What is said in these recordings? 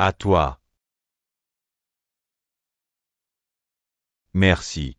À toi. Merci.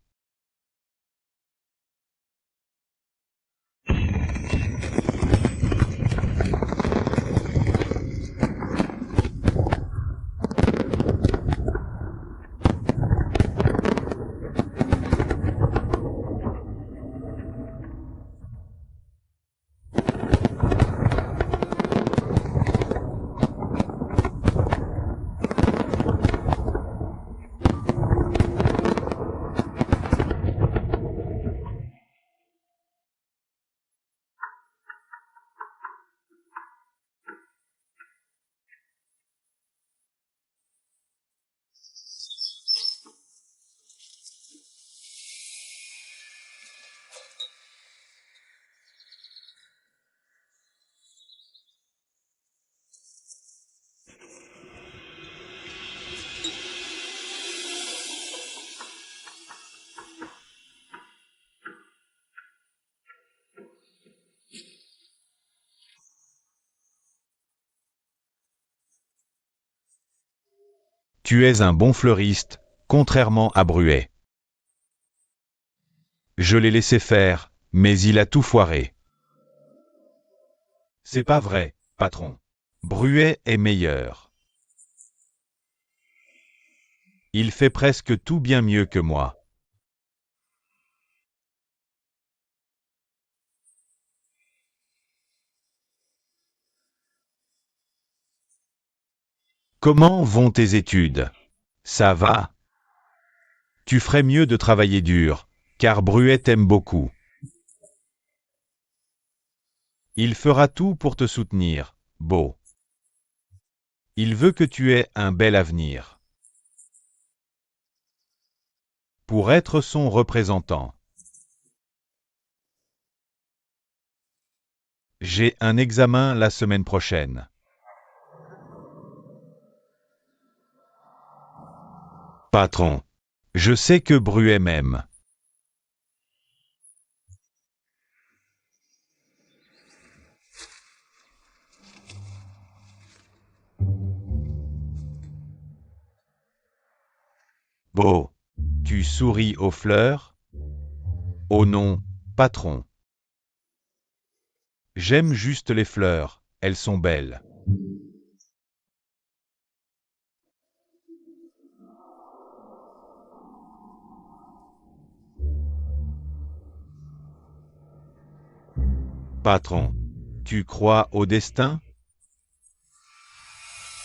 Tu es un bon fleuriste, contrairement à Bruet. Je l'ai laissé faire, mais il a tout foiré. C'est pas vrai, patron. Bruet est meilleur. Il fait presque tout bien mieux que moi. Comment vont tes études? Ça va? Tu ferais mieux de travailler dur, car Bruet t'aime beaucoup. Il fera tout pour te soutenir, Beau. Il veut que tu aies un bel avenir. Pour être son représentant. J'ai un examen la semaine prochaine. Patron. Je sais que Bruet m'aime. Beau. Tu souris aux fleurs? Oh non, patron. J'aime juste les fleurs, elles sont belles. Patron. Tu crois au destin?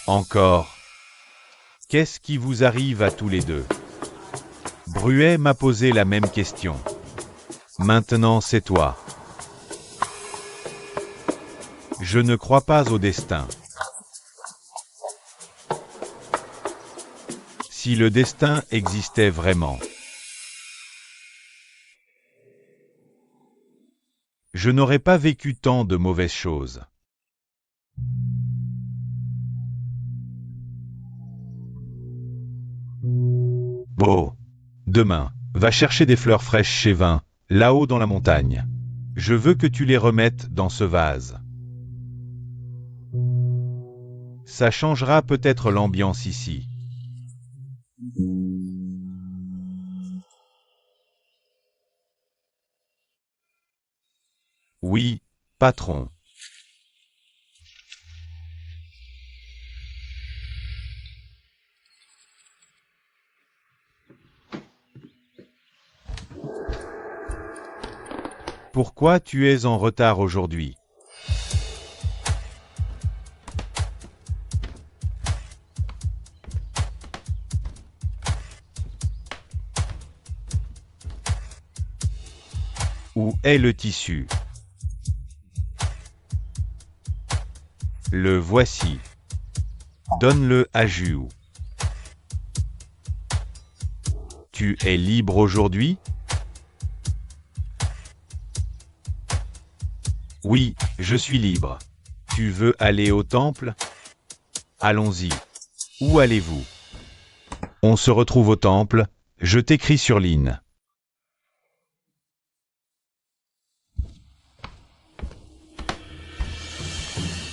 Encore. Qu'est-ce qui vous arrive à tous les deux? Bruet m'a posé la même question. Maintenant c'est toi. Je ne crois pas au destin. Si le destin existait vraiment, je n'aurais pas vécu tant de mauvaises choses. Beau. Demain, va chercher des fleurs fraîches chez Vin, là-haut dans la montagne. Je veux que tu les remettes dans ce vase. Ça changera peut-être l'ambiance ici. Oui, patron. Pourquoi tu es en retard aujourd'hui? Où est le tissu? Le voici. Donne-le à Jules. Tu es libre aujourd'hui? Oui, je suis libre. Tu veux aller au temple? Allons-y. Où allez-vous? On se retrouve au temple, je t'écris sur Line.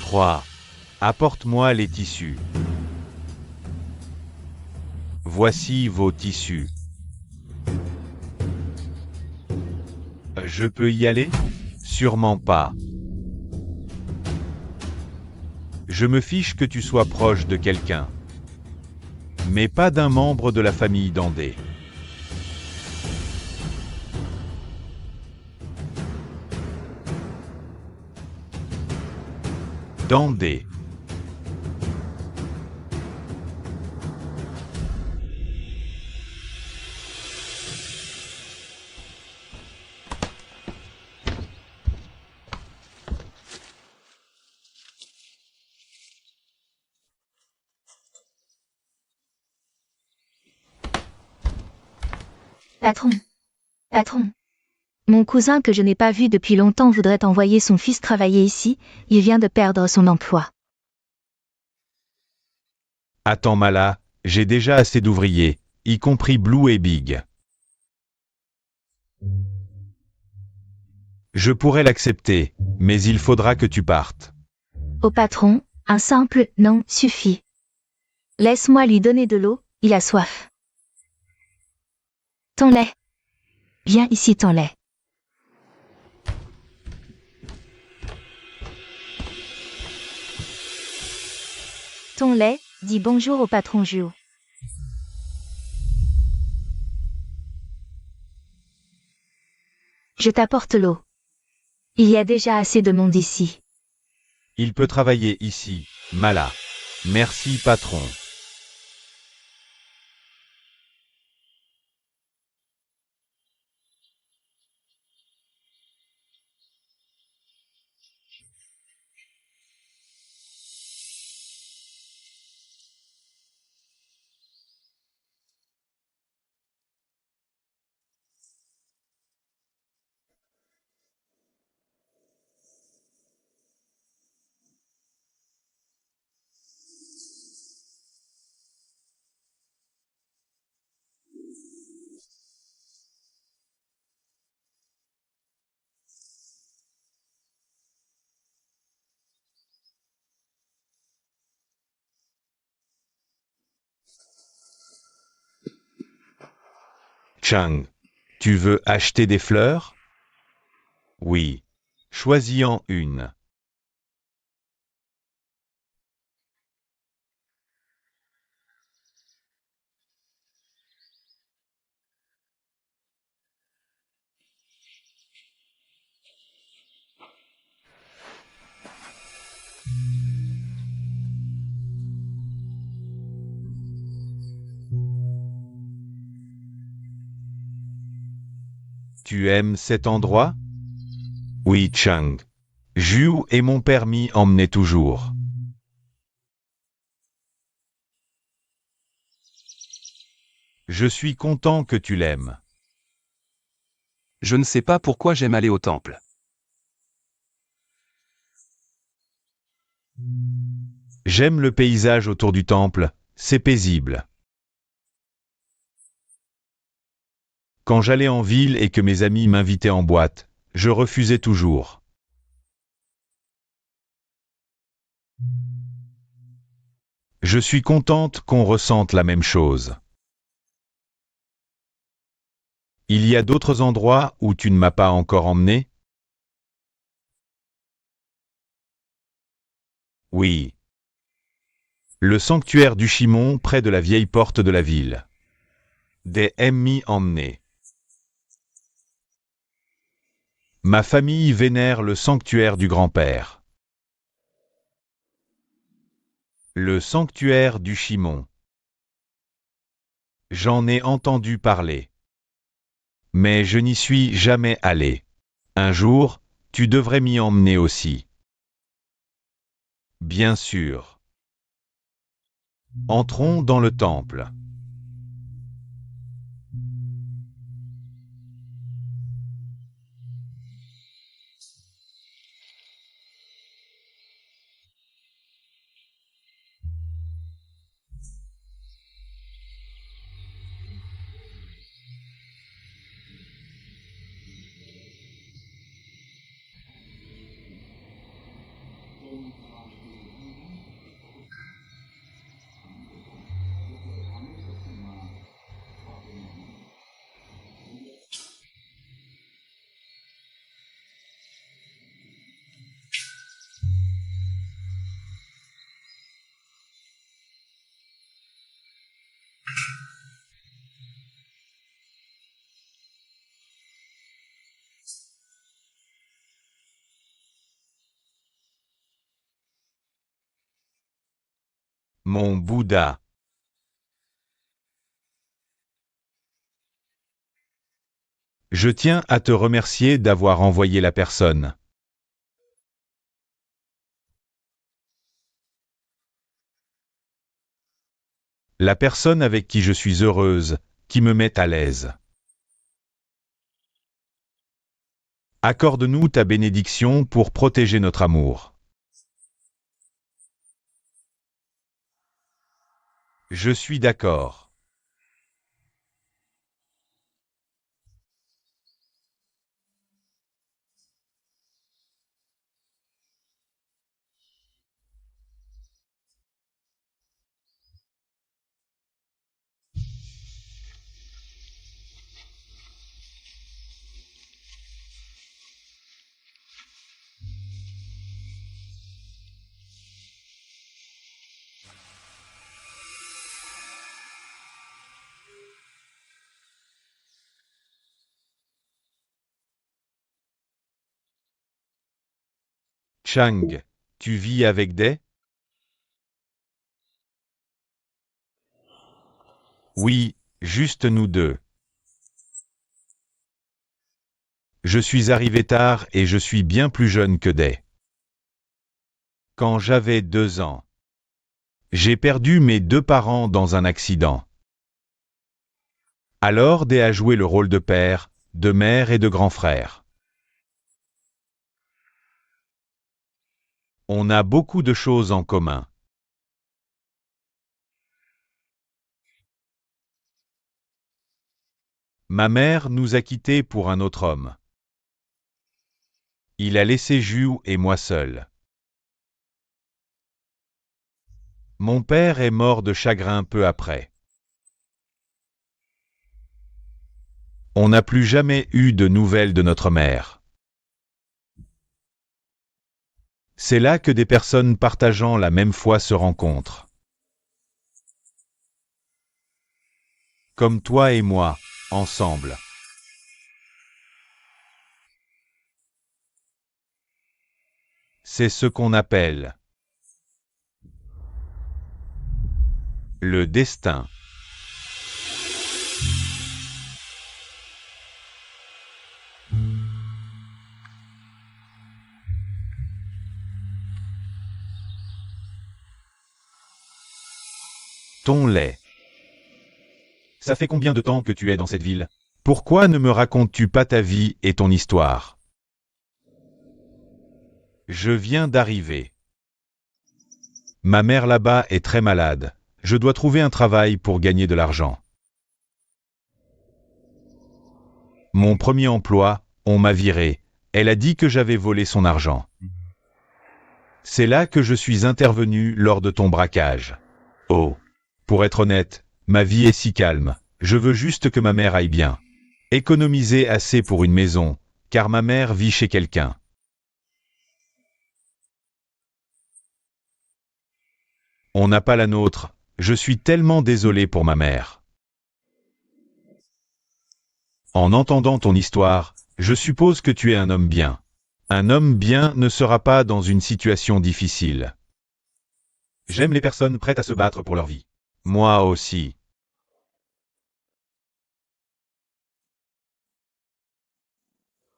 3. Apporte-moi les tissus. Voici vos tissus. Je peux y aller? Sûrement pas. Je me fiche que tu sois proche de quelqu'un. Mais pas d'un membre de la famille Dandé. Dandé. Patron. Patron. Mon cousin que je n'ai pas vu depuis longtemps voudrait envoyer son fils travailler ici, il vient de perdre son emploi. Attends Mala, j'ai déjà assez d'ouvriers, y compris Blue et Big. Je pourrais l'accepter, mais il faudra que tu partes. Au patron, un simple « non » suffit. Laisse-moi lui donner de l'eau, il a soif. Ton lait. Viens ici ton lait. Ton lait, dis bonjour au patron Juo. Je t'apporte l'eau. Il y a déjà assez de monde ici. Il peut travailler ici, Mala. Merci patron. Chang, tu veux acheter des fleurs? Oui. Choisis-en une. Tu aimes cet endroit? Oui, Chang. Ju et mon père m'y emmenaient toujours. Je suis content que tu l'aimes. Je ne sais pas pourquoi j'aime aller au temple. J'aime le paysage autour du temple, c'est paisible. Quand j'allais en ville et que mes amis m'invitaient en boîte, je refusais toujours. Je suis contente qu'on ressente la même chose. Il y a d'autres endroits où tu ne m'as pas encore emmené? Oui. Le sanctuaire du Chimon près de la vieille porte de la ville. Des m'y emmener. Ma famille vénère le sanctuaire du grand-père. Le sanctuaire du Chimon. J'en ai entendu parler. Mais je n'y suis jamais allé. Un jour, tu devrais m'y emmener aussi. Bien sûr. Entrons dans le temple. Mon Bouddha. Je tiens à te remercier d'avoir envoyé la personne. La personne avec qui je suis heureuse, qui me met à l'aise. Accorde-nous ta bénédiction pour protéger notre amour. Je suis d'accord. Chang, tu vis avec des? Oui, juste nous deux. Je suis arrivé tard et je suis bien plus jeune que des. Quand j'avais 2 ans. J'ai perdu mes 2 parents dans un accident. Alors Day a joué le rôle de père, de mère et de grand frère. On a beaucoup de choses en commun. Ma mère nous a quittés pour un autre homme. Il a laissé Ju et moi seul. Mon père est mort de chagrin peu après. On n'a plus jamais eu de nouvelles de notre mère. C'est là que des personnes partageant la même foi se rencontrent. Comme toi et moi, ensemble. C'est ce qu'on appelle le destin. Ton lait. Ça fait combien de temps que tu es dans cette ville? Pourquoi ne me racontes-tu pas ta vie et ton histoire? Je viens d'arriver. Ma mère là-bas est très malade. Je dois trouver un travail pour gagner de l'argent. Mon premier emploi, on m'a viré. Elle a dit que j'avais volé son argent. C'est là que je suis intervenu lors de ton braquage. Oh. Pour être honnête, ma vie est si calme. Je veux juste que ma mère aille bien. Économiser assez pour une maison, car ma mère vit chez quelqu'un. On n'a pas la nôtre. Je suis tellement désolé pour ma mère. En entendant ton histoire, je suppose que tu es un homme bien. Un homme bien ne sera pas dans une situation difficile. J'aime les personnes prêtes à se battre pour leur vie. Moi aussi.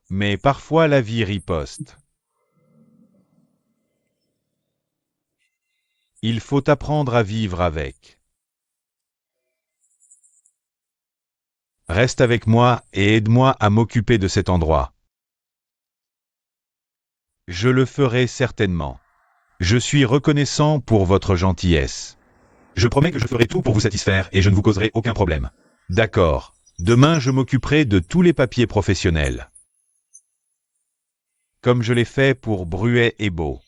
Mais parfois la vie riposte. Il faut apprendre à vivre avec. Reste avec moi et aide-moi à m'occuper de cet endroit. Je le ferai certainement. Je suis reconnaissant pour votre gentillesse. Je promets que je ferai tout pour vous satisfaire et je ne vous causerai aucun problème. D'accord. Demain, je m'occuperai de tous les papiers professionnels. Comme je l'ai fait pour Bruet et Beau.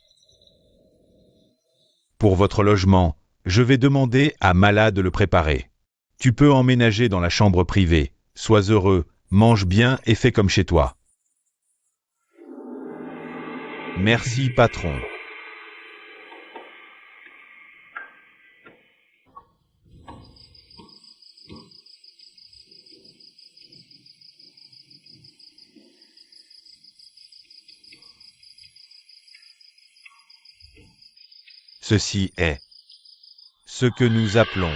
Pour votre logement, je vais demander à Mala de le préparer. Tu peux emménager dans la chambre privée. Sois heureux, mange bien et fais comme chez toi. Merci, patron. Ceci est Ce que nous appelons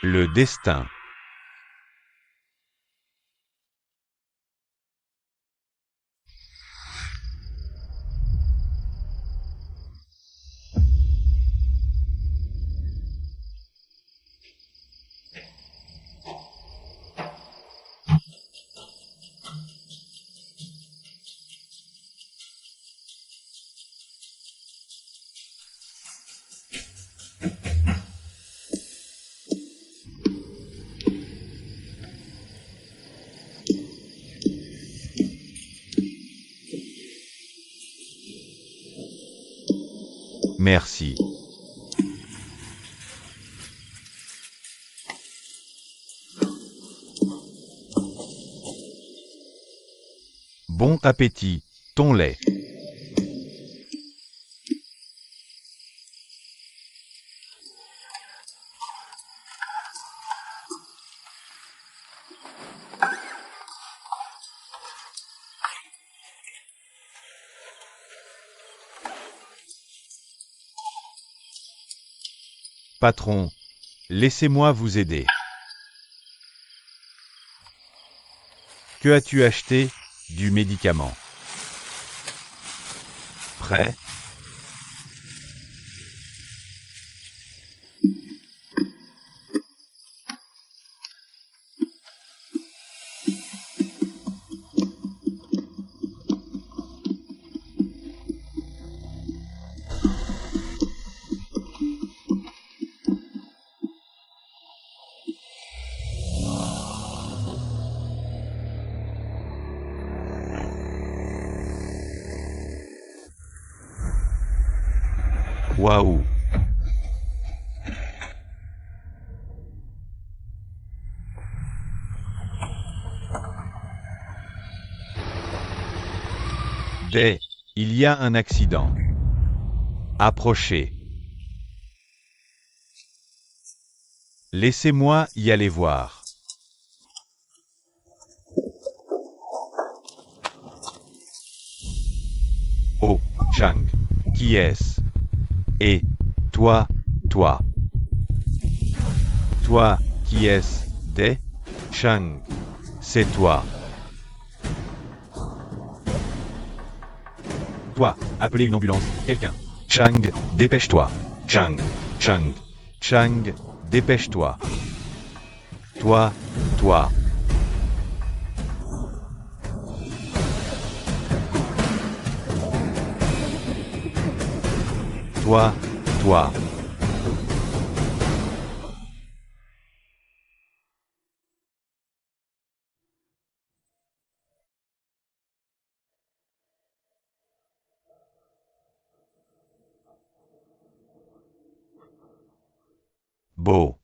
le destin. Merci. Bon appétit, ton lait. Patron, laissez-moi vous aider. Que as-tu acheté? Du médicament. Prêt? Waouh! Il y a un accident. Approchez. Laissez-moi y aller voir. Oh, Chang. Qui est-ce? Et toi, toi. Toi, qui est-ce? Chang. C'est toi. Toi, appelez une ambulance, quelqu'un. Chang, dépêche-toi. Chang, Chang, Chang, dépêche-toi. Toi, toi. Toi, toi. Beau.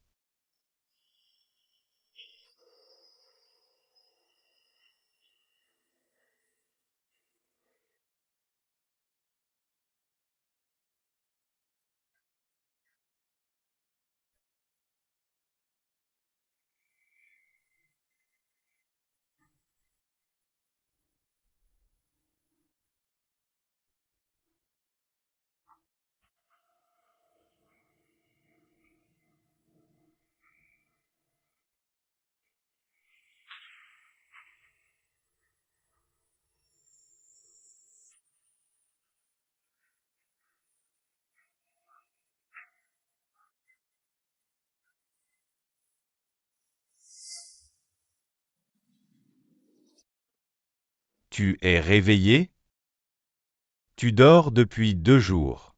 Tu es réveillé? Tu dors depuis 2 jours.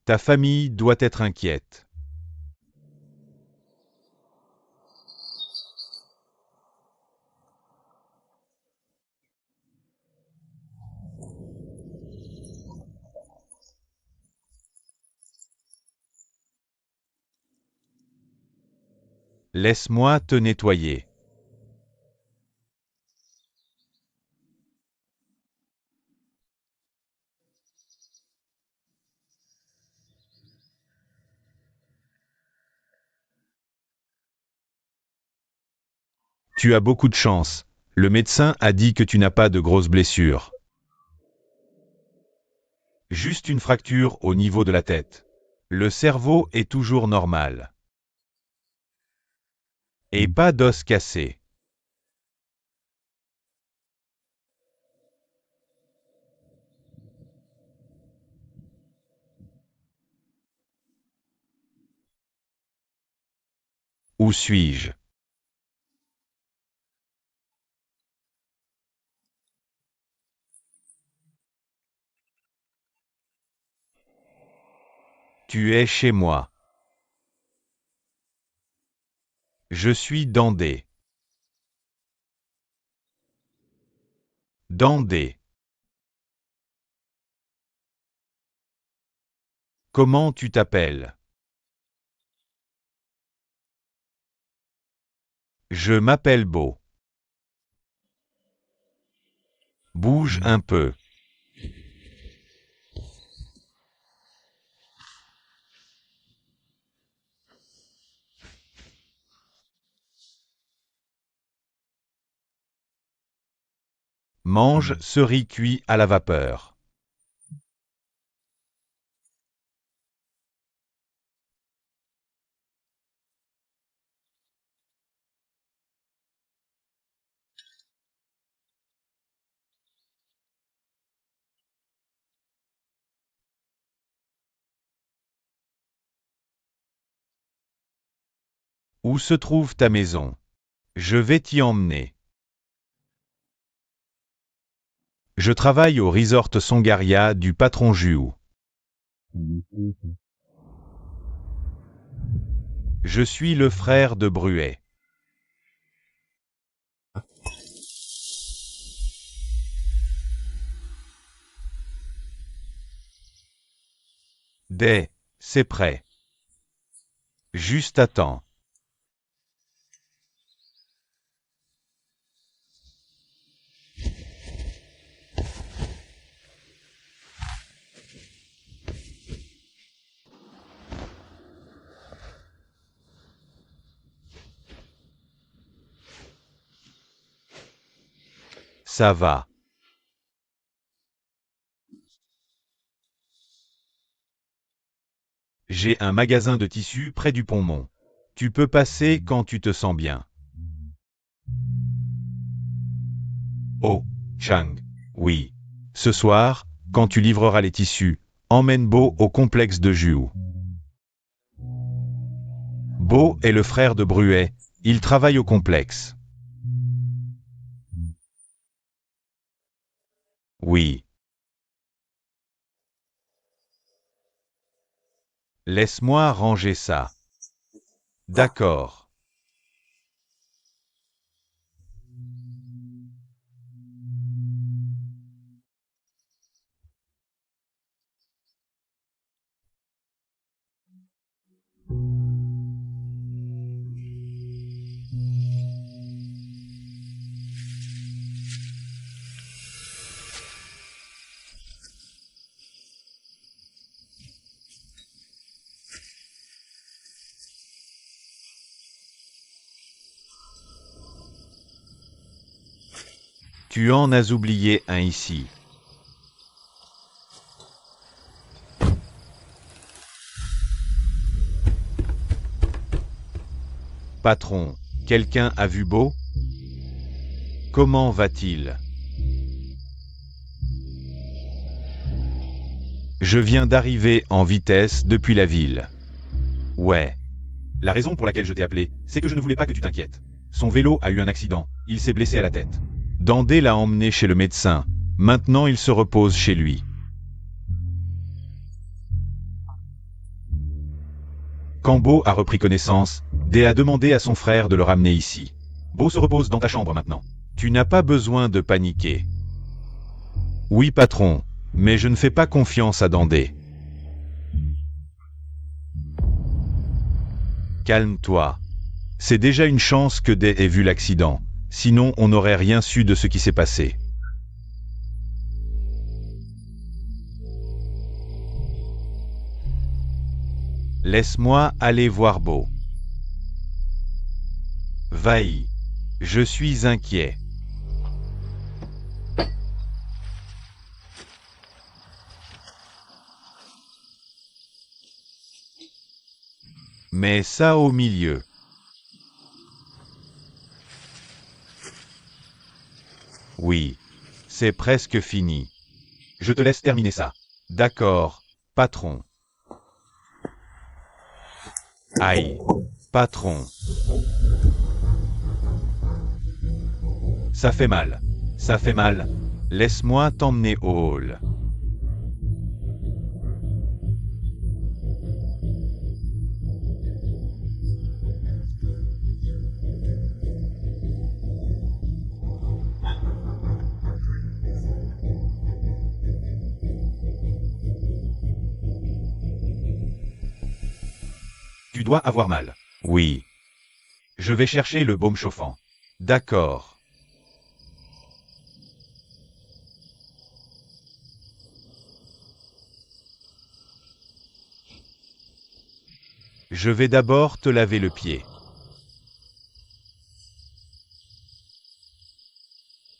Ta famille doit être inquiète. Laisse-moi te nettoyer. Tu as beaucoup de chance. Le médecin a dit que tu n'as pas de grosses blessures. Juste une fracture au niveau de la tête. Le cerveau est toujours normal. Et pas d'os cassé. Où suis-je? Tu es chez moi. Je suis Dandé. Dandé. Comment tu t'appelles? Je m'appelle Beau. Bouge un peu. Mange ce riz cuit à la vapeur. Où se trouve ta maison? Je vais t'y emmener. Je travaille au resort Songaria du patron Juhu. Je suis le frère de Bruet. C'est prêt. Juste à temps. Ça va. J'ai un magasin de tissus près du Pont-Mont. Tu peux passer quand tu te sens bien. Oh, Chang. Oui. Ce soir, quand tu livreras les tissus, emmène Beau au complexe de Juhu. Beau est le frère de Bruet, il travaille au complexe. Oui. Laisse-moi ranger ça. D'accord. Tu en as oublié un ici. Patron, quelqu'un a vu Beau? Comment va-t-il? Je viens d'arriver en vitesse depuis la ville. Ouais. La raison pour laquelle je t'ai appelé, c'est que je ne voulais pas que tu t'inquiètes. Son vélo a eu un accident, il s'est blessé à la tête. Dandé l'a emmené chez le médecin. Maintenant il se repose chez lui. Quand Beau a repris connaissance, Dé a demandé à son frère de le ramener ici. Beau se repose dans ta chambre maintenant. Tu n'as pas besoin de paniquer. Oui patron, mais je ne fais pas confiance à Dandé. Calme-toi. C'est déjà une chance que Dé ait vu l'accident. Sinon on n'aurait rien su de ce qui s'est passé. Laisse-moi aller voir Beau. Vaï. Je suis inquiet. Mets ça au milieu. Oui. C'est presque fini. Je te laisse terminer ça. D'accord, patron. Aïe, patron. Ça fait mal. Ça fait mal. Laisse-moi t'emmener au hall. Tu dois avoir mal. Oui. Je vais chercher le baume chauffant. D'accord. Je vais d'abord te laver le pied.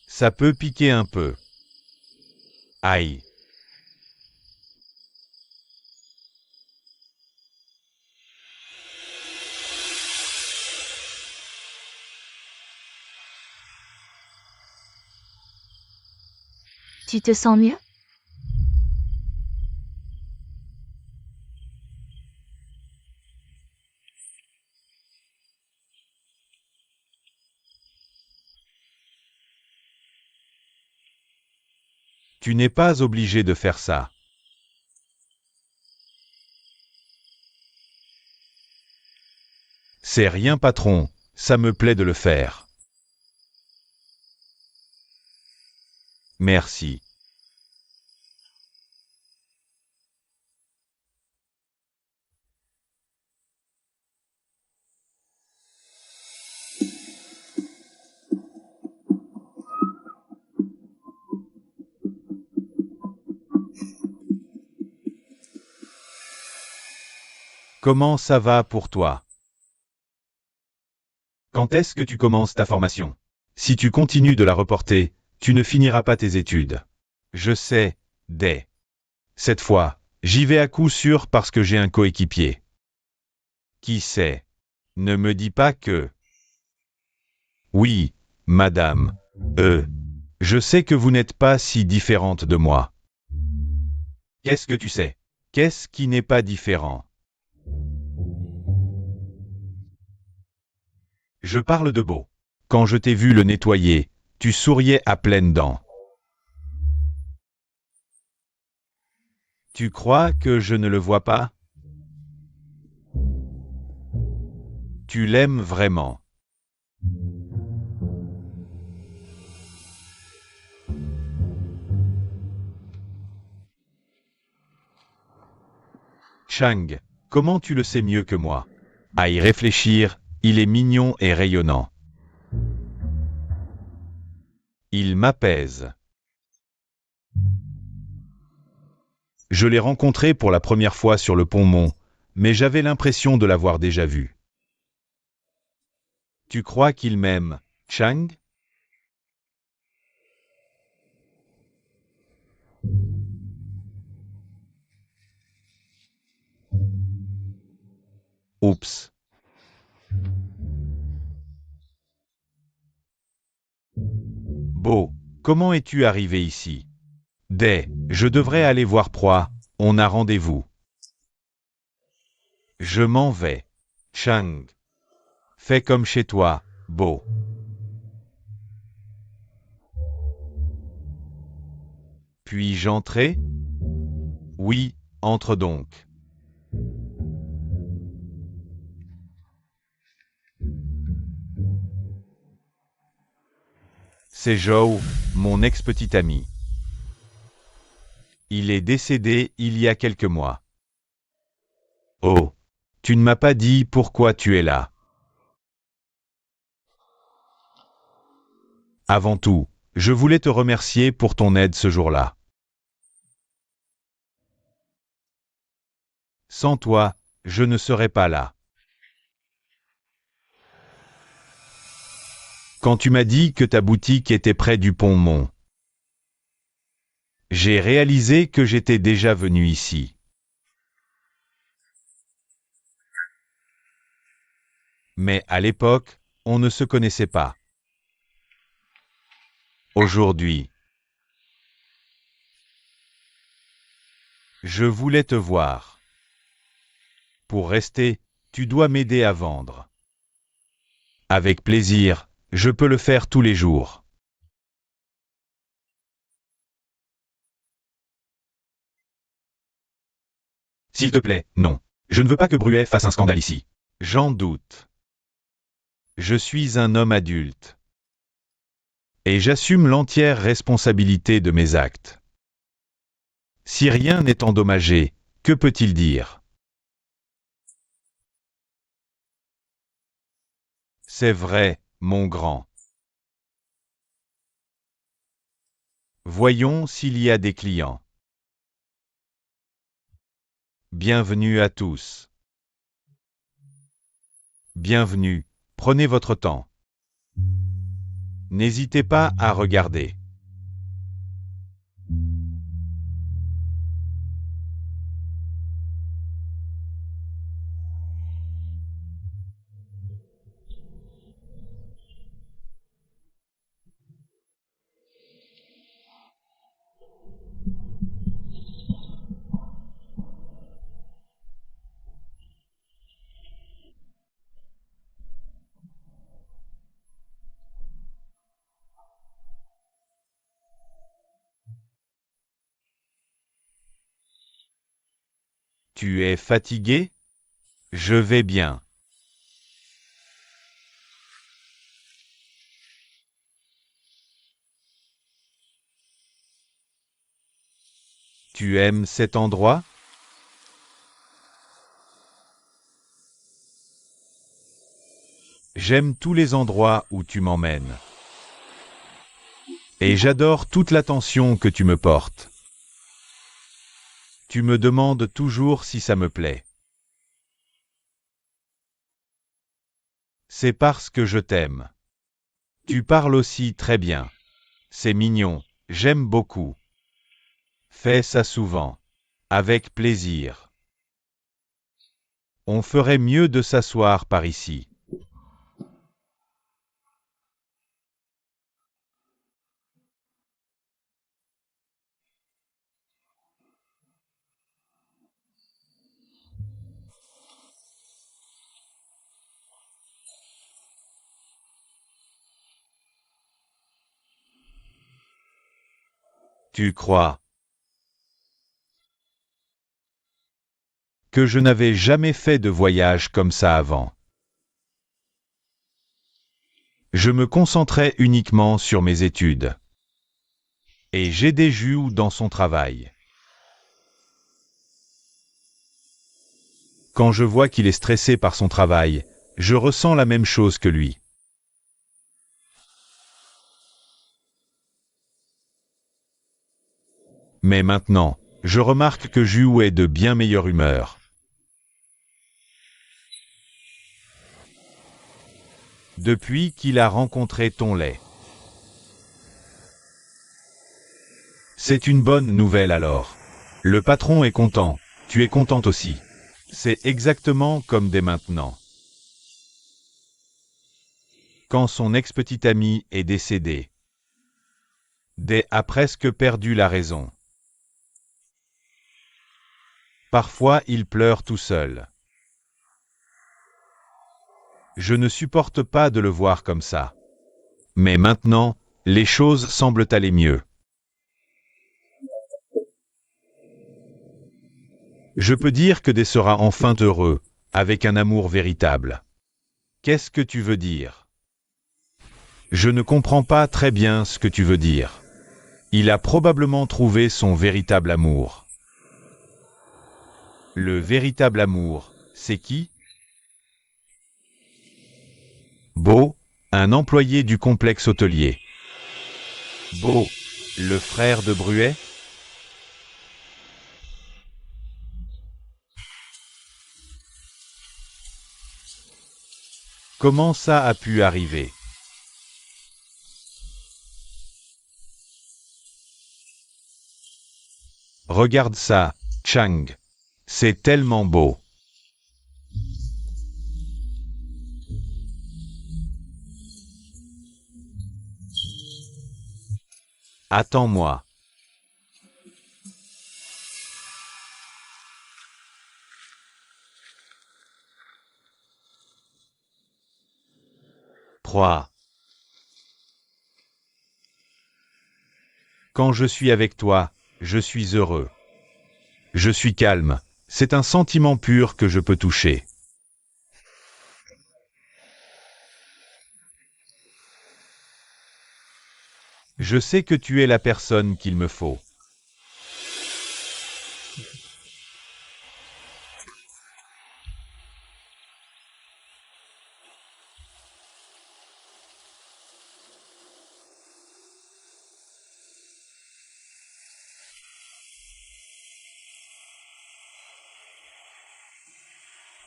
Ça peut piquer un peu. Aïe. Tu te sens mieux? Tu n'es pas obligé de faire ça. C'est rien, patron. Ça me plaît de le faire. Merci. Comment ça va pour toi? Quand est-ce que tu commences ta formation? Si tu continues de la reporter, tu ne finiras pas tes études. Je sais, Day. Cette fois, j'y vais à coup sûr parce que j'ai un coéquipier. Qui sait? Ne me dis pas que... Oui, madame. Je sais que vous n'êtes pas si différente de moi. Qu'est-ce que tu sais? Qu'est-ce qui n'est pas différent? Je parle de Beau. Quand je t'ai vu le nettoyer, tu souriais à pleines dents. Tu crois que je ne le vois pas? Tu l'aimes vraiment. Chang, comment tu le sais mieux que moi? À y réfléchir, il est mignon et rayonnant. Il m'apaise. Je l'ai rencontré pour la première fois sur le pont Mont, mais j'avais l'impression de l'avoir déjà vu. Tu crois qu'il m'aime, Chang? Oups. Beau, comment es-tu arrivé ici? Day, je devrais aller voir Proie, on a rendez-vous. Je m'en vais. Chang. Fais comme chez toi, Beau. Puis-je entrer? Oui, entre donc. C'est Joe, mon ex-petit ami. Il est décédé il y a quelques mois. Oh, tu ne m'as pas dit pourquoi tu es là. Avant tout, je voulais te remercier pour ton aide ce jour-là. Sans toi, je ne serais pas là. Quand tu m'as dit que ta boutique était près du pont Mont, j'ai réalisé que j'étais déjà venu ici. Mais à l'époque, on ne se connaissait pas. Aujourd'hui, je voulais te voir. Pour rester, tu dois m'aider à vendre. Avec plaisir, je peux le faire tous les jours. S'il te plaît, non. Je ne veux pas que Bruet fasse un scandale ici. J'en doute. Je suis un homme adulte. Et j'assume l'entière responsabilité de mes actes. Si rien n'est endommagé, que peut-il dire? C'est vrai, mon grand. Voyons s'il y a des clients. Bienvenue à tous. Bienvenue, prenez votre temps. N'hésitez pas à regarder. Tu es fatigué? Je vais bien. Tu aimes cet endroit? J'aime tous les endroits où tu m'emmènes. Et j'adore toute l'attention que tu me portes. Tu me demandes toujours si ça me plaît. C'est parce que je t'aime. Tu parles aussi très bien. C'est mignon, j'aime beaucoup. Fais ça souvent. Avec plaisir. On ferait mieux de s'asseoir par ici. Tu crois que je n'avais jamais fait de voyage comme ça avant. Je me concentrais uniquement sur mes études. Et j'aidais Jules dans son travail. Quand je vois qu'il est stressé par son travail, je ressens la même chose que lui. Mais maintenant, je remarque que Jules est de bien meilleure humeur. Depuis qu'il a rencontré ton lait. C'est une bonne nouvelle alors. Le patron est content, tu es contente aussi. C'est exactement comme dès maintenant. Quand son ex-petite amie est décédée. Dès a presque perdu la raison. Parfois il pleure tout seul. Je ne supporte pas de le voir comme ça. Mais maintenant, les choses semblent aller mieux. Je peux dire que Dé sera enfin heureux, avec un amour véritable. Qu'est-ce que tu veux dire? Je ne comprends pas très bien ce que tu veux dire. Il a probablement trouvé son véritable amour. Le véritable amour, c'est qui? Beau, un employé du complexe hôtelier. Beau, le frère de Bruet? Comment ça a pu arriver? Regarde ça, Chang. C'est tellement beau. Attends-moi. Proie. Quand je suis avec toi, je suis heureux. Je suis calme. C'est un sentiment pur que je peux toucher. Je sais que tu es la personne qu'il me faut.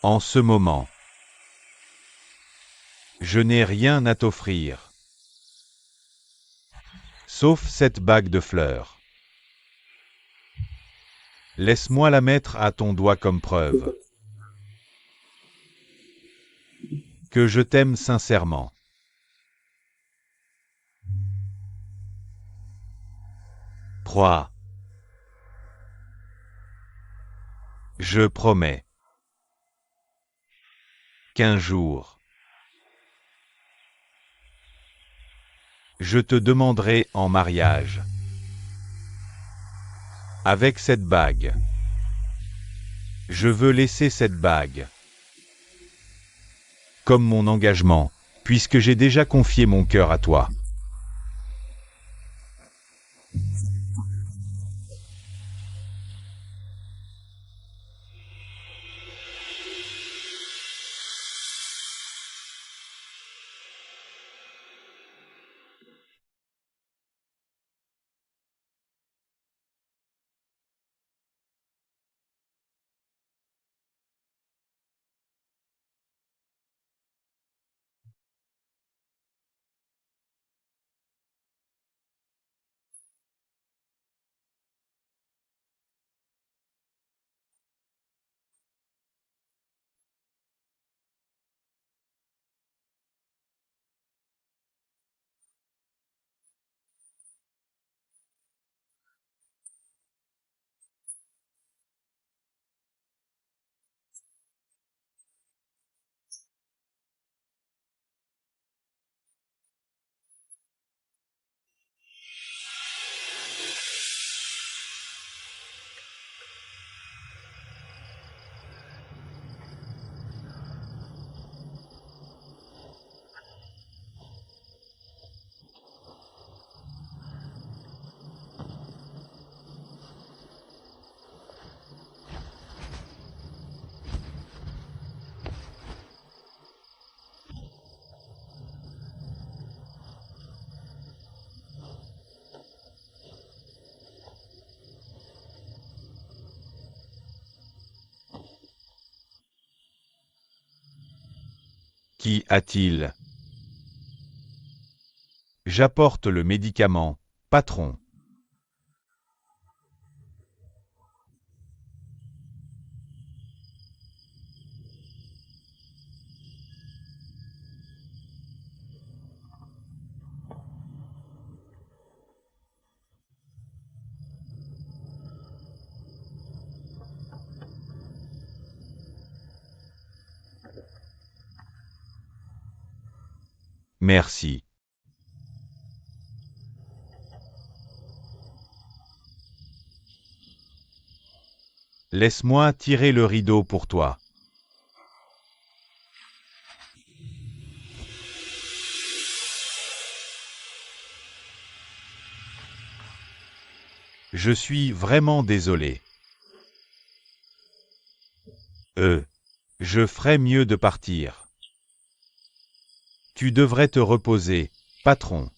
En ce moment, je n'ai rien à t'offrir, sauf cette bague de fleurs. Laisse-moi la mettre à ton doigt comme preuve que je t'aime sincèrement. Proie. Je promets qu'un jour, je te demanderai en mariage. Avec cette bague. Je veux laisser cette bague comme mon engagement, puisque j'ai déjà confié mon cœur à toi. Qu'y a-t-il? J'apporte le médicament, patron. Merci. Laisse-moi tirer le rideau pour toi. Je suis vraiment désolé. Je ferais mieux de partir. Tu devrais te reposer, patron.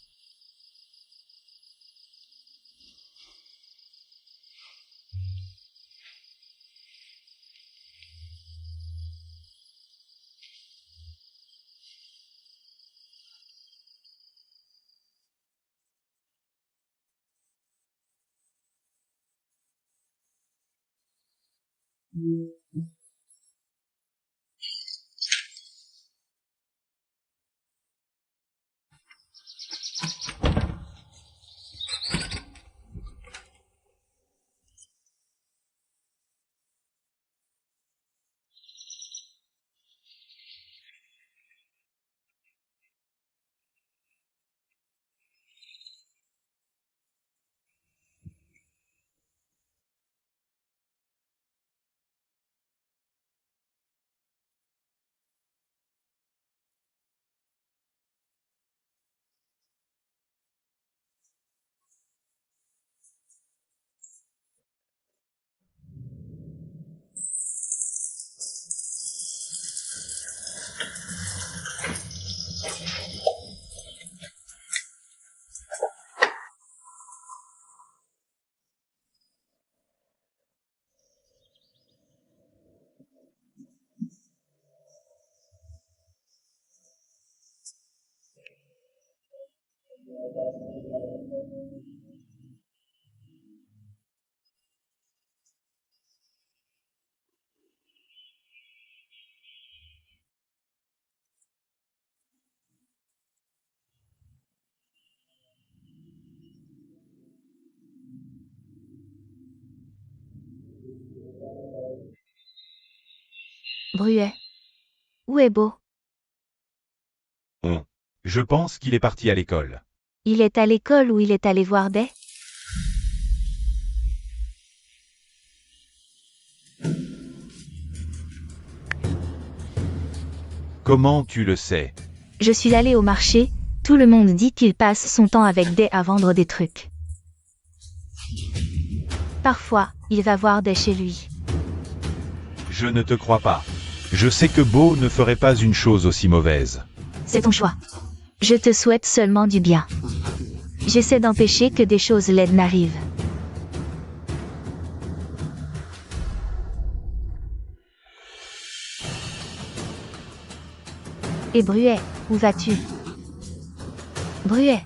Bruet. Où est Beau? Je pense qu'il est parti à l'école. Il est à l'école ou il est allé voir Day? Comment tu le sais? Je suis allée au marché, tout le monde dit qu'il passe son temps avec Day à vendre des trucs. Parfois, il va voir Day chez lui. Je ne te crois pas. Je sais que Beau ne ferait pas une chose aussi mauvaise. C'est ton choix. Je te souhaite seulement du bien. J'essaie d'empêcher que des choses laides n'arrivent. Et Bruet, où vas-tu? Bruet.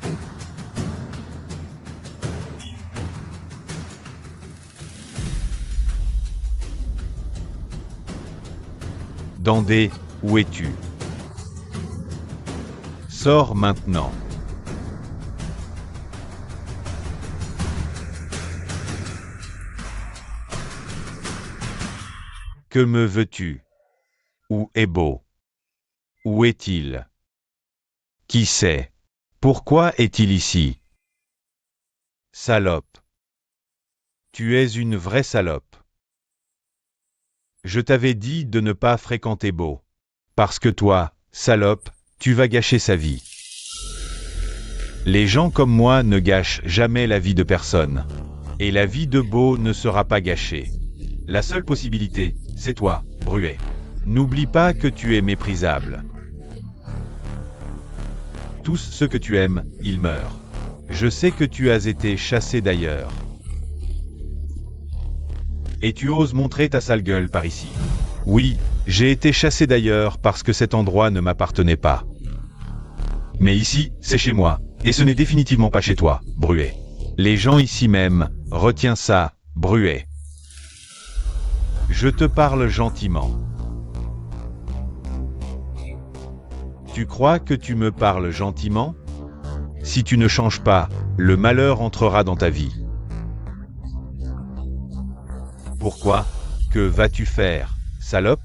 Dandé, où es-tu? Sors maintenant. Que me veux-tu? Où est Beau? Où est-il? Qui c'est? Pourquoi est-il ici? Salope. Tu es une vraie salope. Je t'avais dit de ne pas fréquenter Beau. Parce que toi, salope, tu vas gâcher sa vie. Les gens comme moi ne gâchent jamais la vie de personne. Et la vie de Beau ne sera pas gâchée. La seule possibilité, c'est toi, Bruet. N'oublie pas que tu es méprisable. Tous ceux que tu aimes, ils meurent. Je sais que tu as été chassé d'ailleurs. Et tu oses montrer ta sale gueule par ici. Oui, j'ai été chassé d'ailleurs parce que cet endroit ne m'appartenait pas. Mais ici, c'est chez moi, et ce n'est définitivement pas chez toi, Bruet. Les gens ici même, retiens ça, Bruet. Je te parle gentiment. Tu crois que tu me parles gentiment? Si tu ne changes pas, le malheur entrera dans ta vie. Pourquoi? Que vas-tu faire, salope?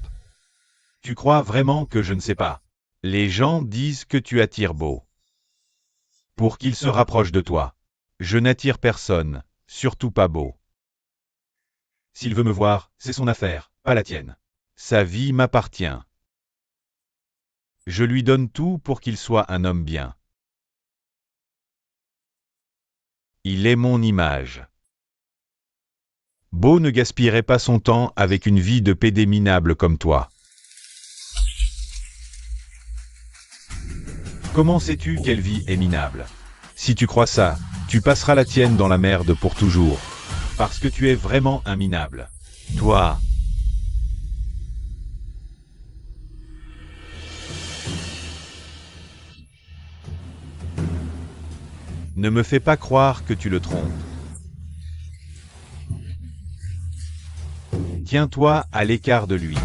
Tu crois vraiment que je ne sais pas? Les gens disent que tu attires Beau. Pour qu'il se rapproche de toi. Je n'attire personne, surtout pas Beau. S'il veut me voir, c'est son affaire, pas la tienne. Sa vie m'appartient. Je lui donne tout pour qu'il soit un homme bien. Il est mon image. Beau ne gaspillerait pas son temps avec une vie de pédé minable comme toi. Comment sais-tu quelle vie est minable? Si tu crois ça, tu passeras la tienne dans la merde pour toujours. Parce que tu es vraiment un minable. Toi. Ne me fais pas croire que tu le trompes. Tiens-toi à l'écart de lui.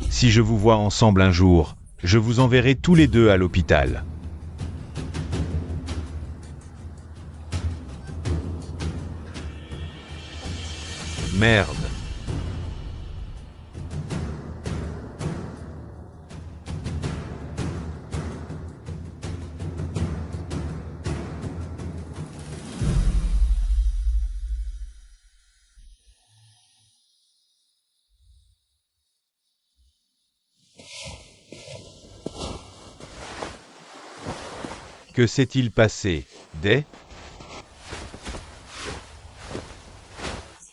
Si je vous vois ensemble un jour, je vous enverrai tous les deux à l'hôpital. Merde. Que s'est-il passé, Day?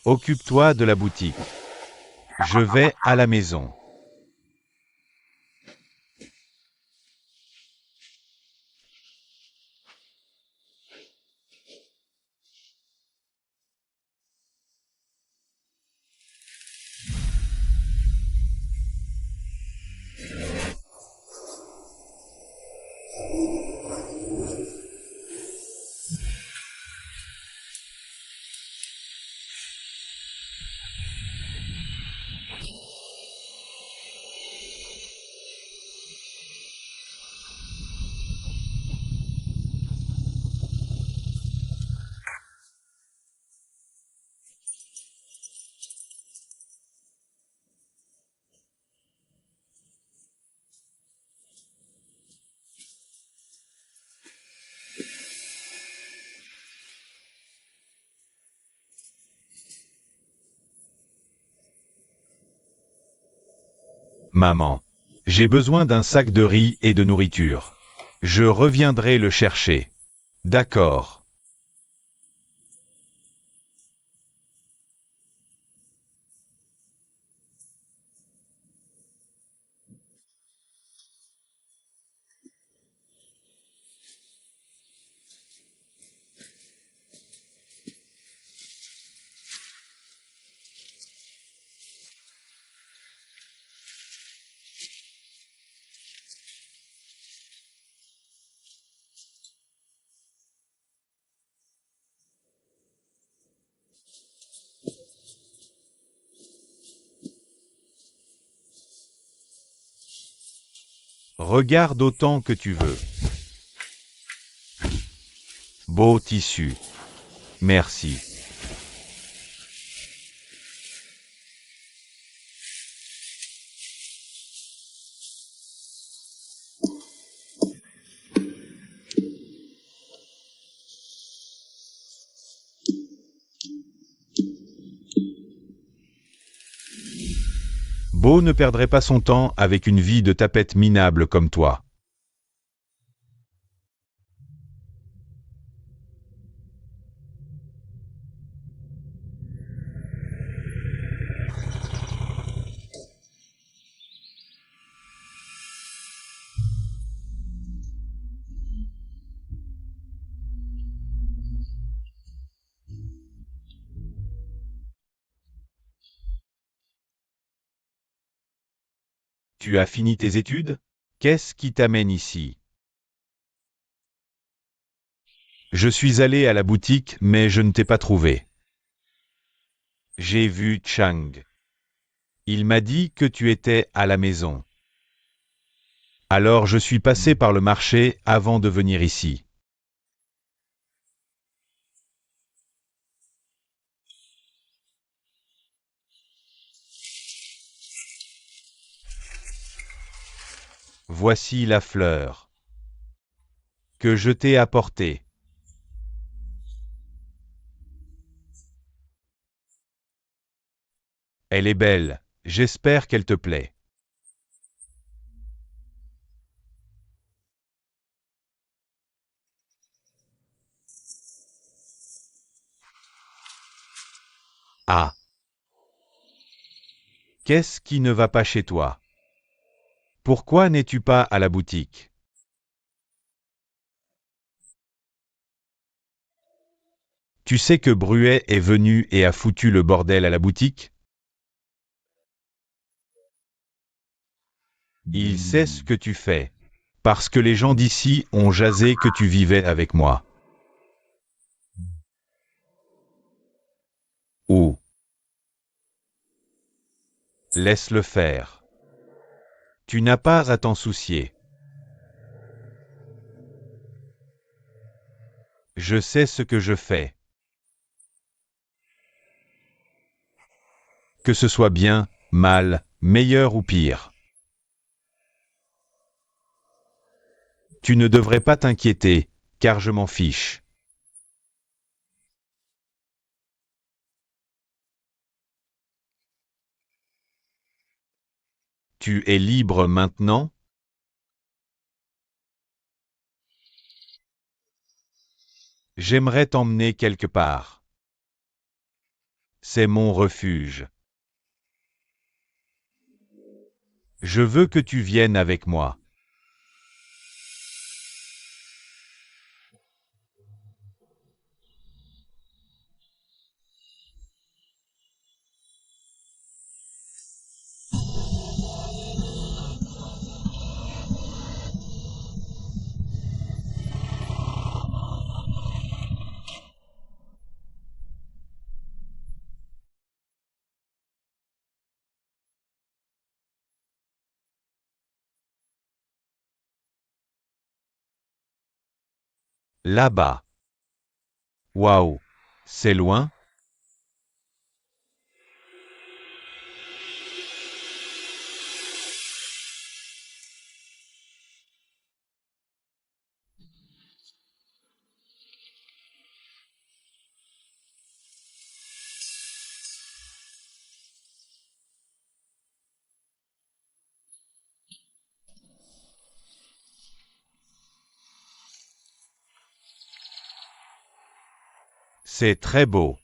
Occupe-toi de la boutique. Je vais à la maison. Maman, j'ai besoin d'un sac de riz et de nourriture. Je reviendrai le chercher. D'accord. Regarde autant que tu veux. Beau tissu. Merci. Beau ne perdrait pas son temps avec une vie de tapette minable comme toi. Tu as fini tes études? Qu'est-ce qui t'amène ici? Je suis allé à la boutique, mais je ne t'ai pas trouvé. J'ai vu Chang. Il m'a dit que tu étais à la maison. Alors je suis passé par le marché avant de venir ici. Voici la fleur que je t'ai apportée. Elle est belle, j'espère qu'elle te plaît. Ah! Qu'est-ce qui ne va pas chez toi? Pourquoi n'es-tu pas à la boutique? Tu sais que Bruet est venu et a foutu le bordel à la boutique? Il sait ce que tu fais. Parce que les gens d'ici ont jasé que tu vivais avec moi. Ou laisse-le faire. Tu n'as pas à t'en soucier. Je sais ce que je fais. Que ce soit bien, mal, meilleur ou pire. Tu ne devrais pas t'inquiéter, car je m'en fiche. Tu es libre maintenant? J'aimerais t'emmener quelque part. C'est mon refuge. Je veux que tu viennes avec moi. Là-bas. Waouh, c'est loin? C'est très beau.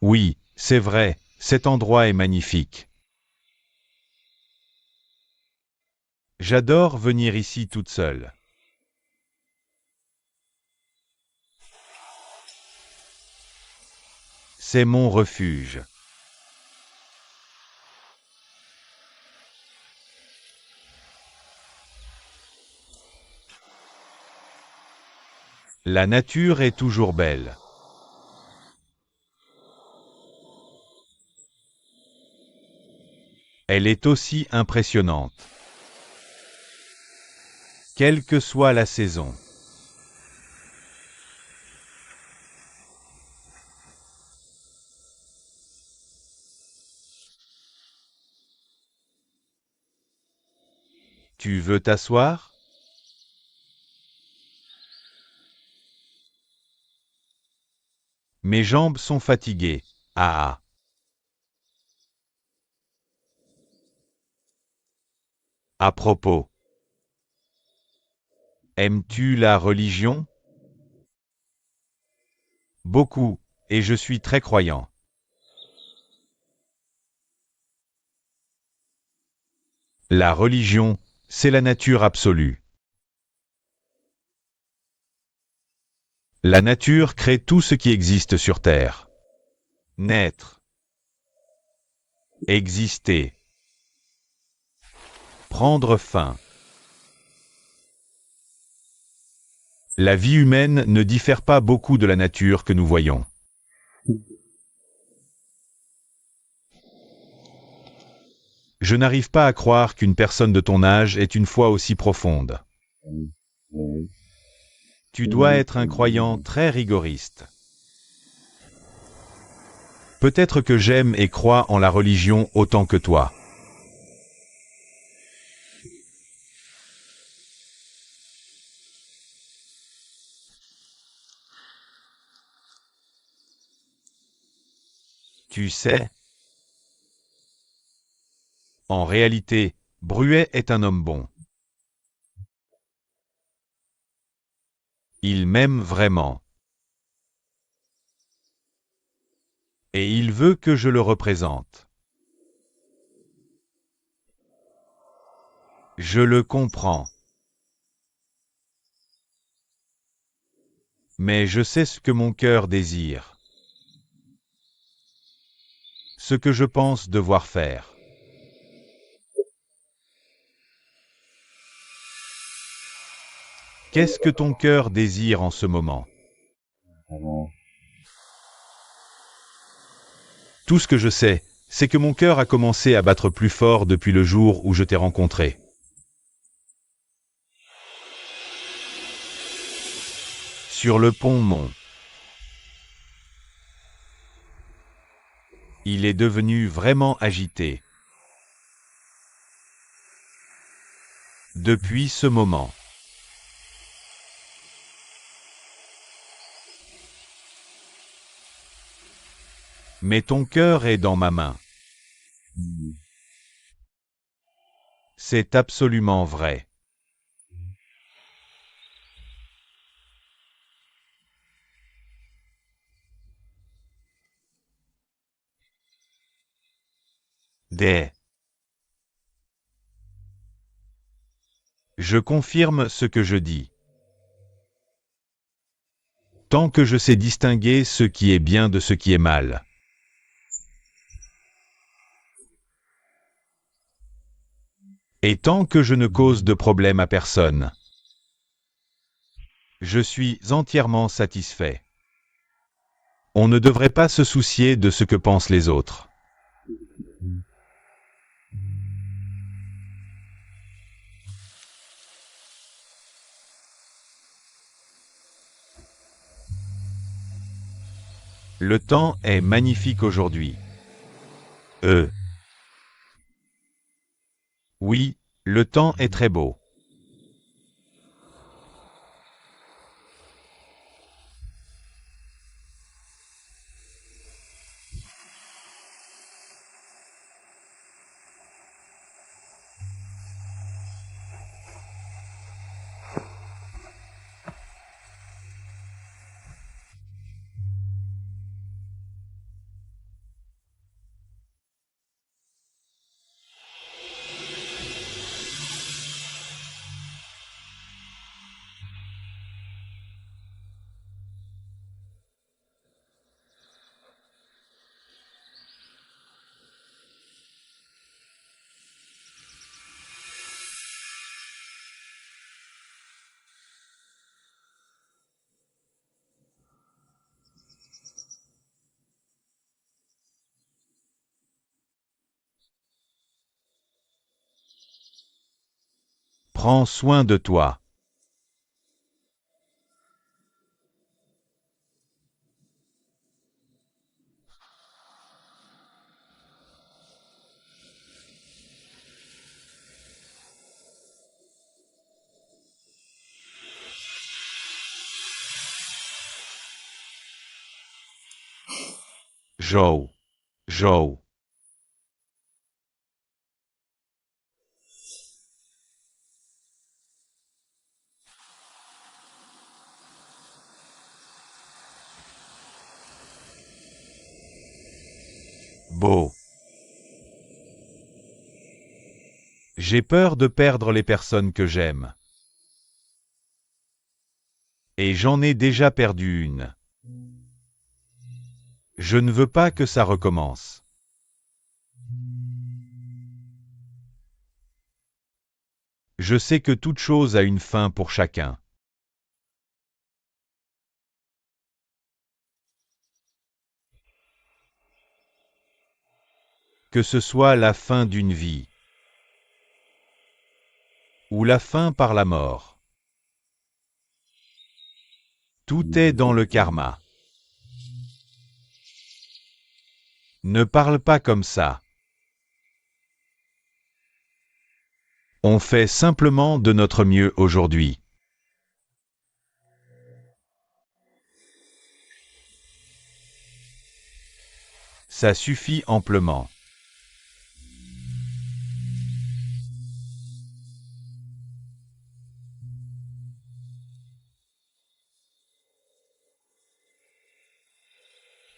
Oui, c'est vrai, cet endroit est magnifique. J'adore venir ici toute seule. C'est mon refuge. La nature est toujours belle. Elle est aussi impressionnante. Quelle que soit la saison. Tu veux t'asseoir? Mes jambes sont fatiguées. Ah. À propos. Aimes-tu la religion? Beaucoup, et je suis très croyant. La religion, c'est la nature absolue. La nature crée tout ce qui existe sur Terre. Naître. Exister. Prendre fin. La vie humaine ne diffère pas beaucoup de la nature que nous voyons. Je n'arrive pas à croire qu'une personne de ton âge ait une foi aussi profonde. Tu dois être un croyant très rigoriste. Peut-être que j'aime et crois en la religion autant que toi. Tu sais, en réalité, Bruet est un homme bon. Il m'aime vraiment. Et il veut que je le représente. Je le comprends. Mais je sais ce que mon cœur désire. Ce que je pense devoir faire. Qu'est-ce que ton cœur désire en ce moment? Tout ce que je sais, c'est que mon cœur a commencé à battre plus fort depuis le jour où je t'ai rencontré. Sur le pont Mont. Il est devenu vraiment agité. Depuis ce moment. Mais ton cœur est dans ma main. C'est absolument vrai. Je confirme ce que je dis. Tant que je sais distinguer ce qui est bien de ce qui est mal. Et tant que je ne cause de problème à personne. Je suis entièrement satisfait. On ne devrait pas se soucier de ce que pensent les autres. Le temps est magnifique aujourd'hui. Oui, le temps est très beau. Prends soin de toi. Joe. Joe. Beau. J'ai peur de perdre les personnes que j'aime. Et j'en ai déjà perdu une. Je ne veux pas que ça recommence. Je sais que toute chose a une fin pour chacun. Que ce soit la fin d'une vie ou la fin par la mort. Tout est dans le karma. Ne parle pas comme ça. On fait simplement de notre mieux aujourd'hui. Ça suffit amplement.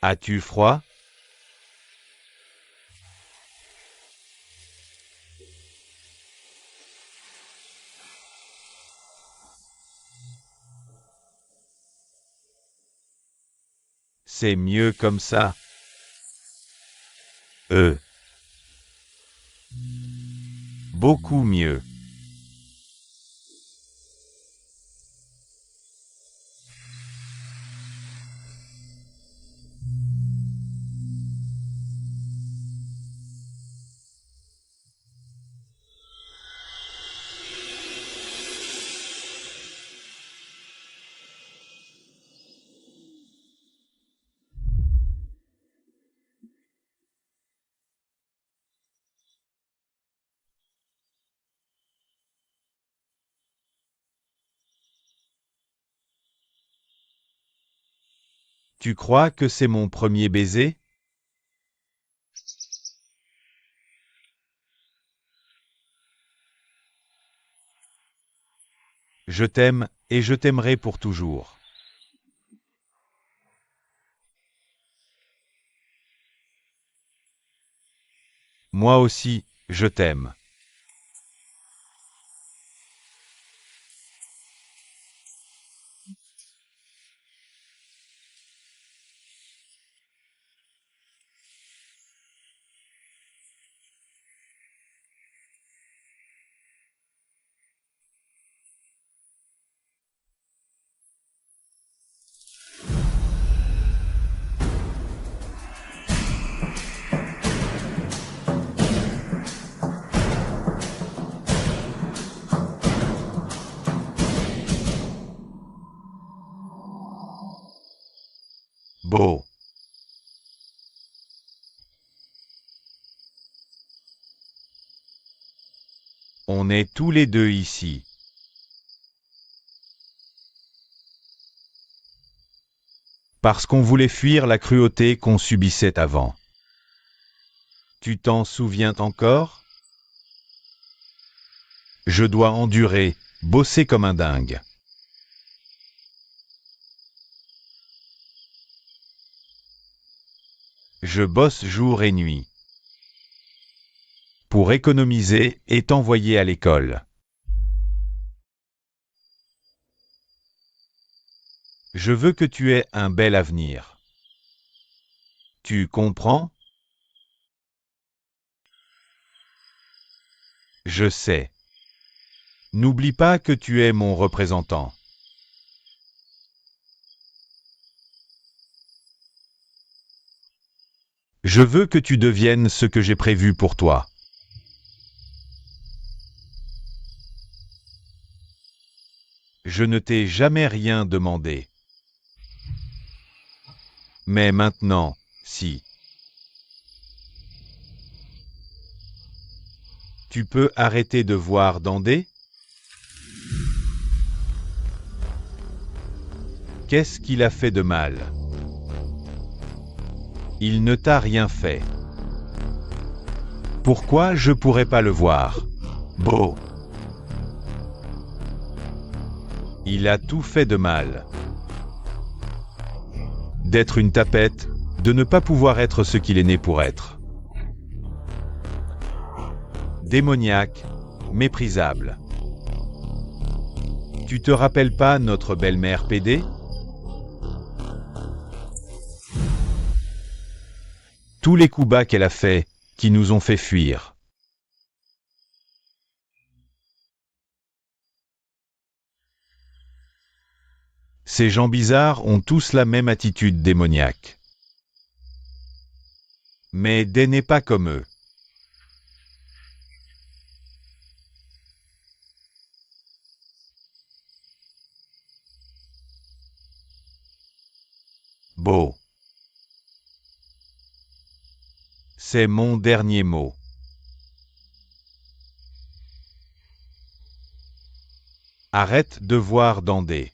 As-tu froid? C'est mieux comme ça. Beaucoup mieux. Tu crois que c'est mon premier baiser? Je t'aime et je t'aimerai pour toujours. Moi aussi, je t'aime. Beau. On est tous les deux ici. Parce qu'on voulait fuir la cruauté qu'on subissait avant. Tu t'en souviens encore? Je dois endurer, bosser comme un dingue. Je bosse jour et nuit. Pour économiser et t'envoyer à l'école. Je veux que tu aies un bel avenir. Tu comprends? Je sais. N'oublie pas que tu es mon représentant. Je veux que tu deviennes ce que j'ai prévu pour toi. Je ne t'ai jamais rien demandé. Mais maintenant, si. Tu peux arrêter de voir Dandé? Qu'est-ce qu'il a fait de mal? Il ne t'a rien fait. Pourquoi je pourrais pas le voir? Beau. Il a tout fait de mal. D'être une tapette, de ne pas pouvoir être ce qu'il est né pour être. Démoniaque, méprisable. Tu te rappelles pas notre belle-mère PD? Tous les coups bas qu'elle a fait, qui nous ont fait fuir. Ces gens bizarres ont tous la même attitude démoniaque. Mais Day n'est pas comme eux. Beau. C'est mon dernier mot. Arrête de voir Dandé.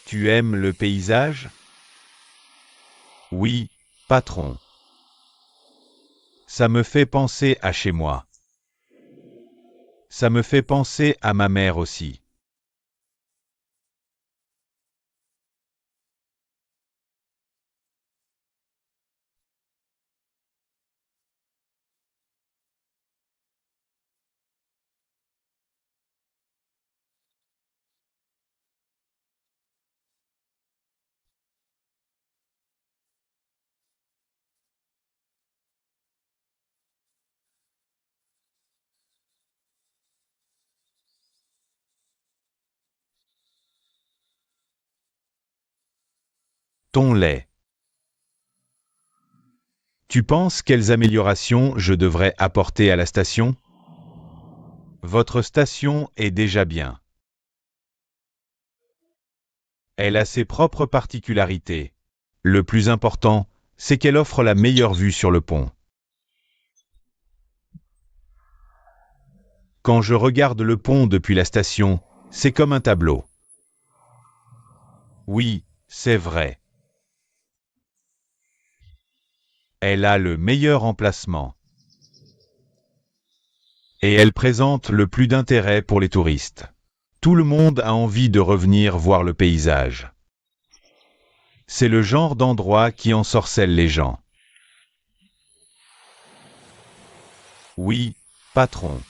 Tu aimes le paysage? Oui, patron. Ça me fait penser à chez moi. Ça me fait penser à ma mère aussi. Ton lait. Tu penses quelles améliorations je devrais apporter à la station? Votre station est déjà bien. Elle a ses propres particularités. Le plus important, c'est qu'elle offre la meilleure vue sur le pont. Quand je regarde le pont depuis la station, c'est comme un tableau. Oui, c'est vrai. Elle a le meilleur emplacement. Et elle présente le plus d'intérêt pour les touristes. Tout le monde a envie de revenir voir le paysage. C'est le genre d'endroit qui ensorcelle les gens. Oui, patron.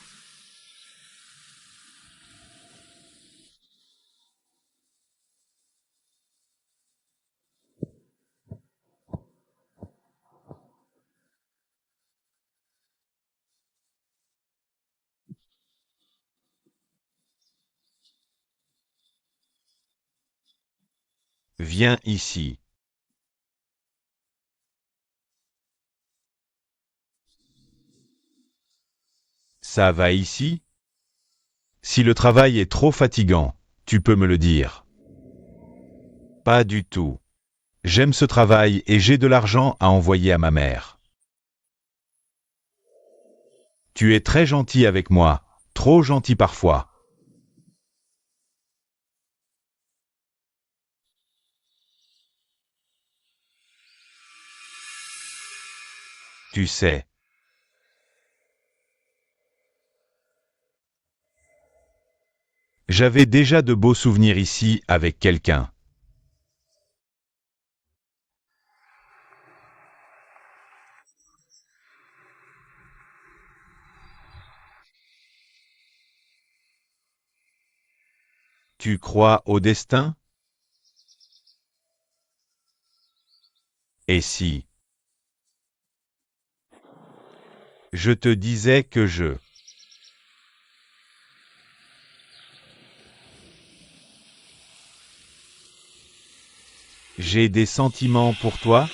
Viens ici. Ça va ici? Si le travail est trop fatigant, tu peux me le dire. Pas du tout. J'aime ce travail et j'ai de l'argent à envoyer à ma mère. Tu es très gentil avec moi, trop gentil parfois. Tu sais. J'avais déjà de beaux souvenirs ici avec quelqu'un. Tu crois au destin? Et si je te disais que j'ai des sentiments pour toi?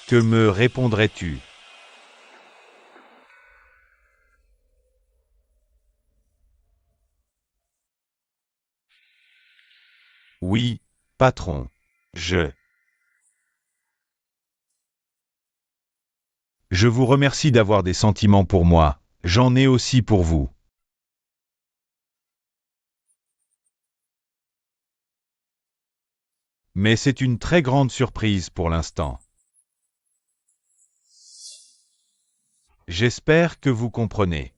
Que me répondrais-tu? Oui, patron. Je vous remercie d'avoir des sentiments pour moi. J'en ai aussi pour vous. Mais c'est une très grande surprise pour l'instant. J'espère que vous comprenez.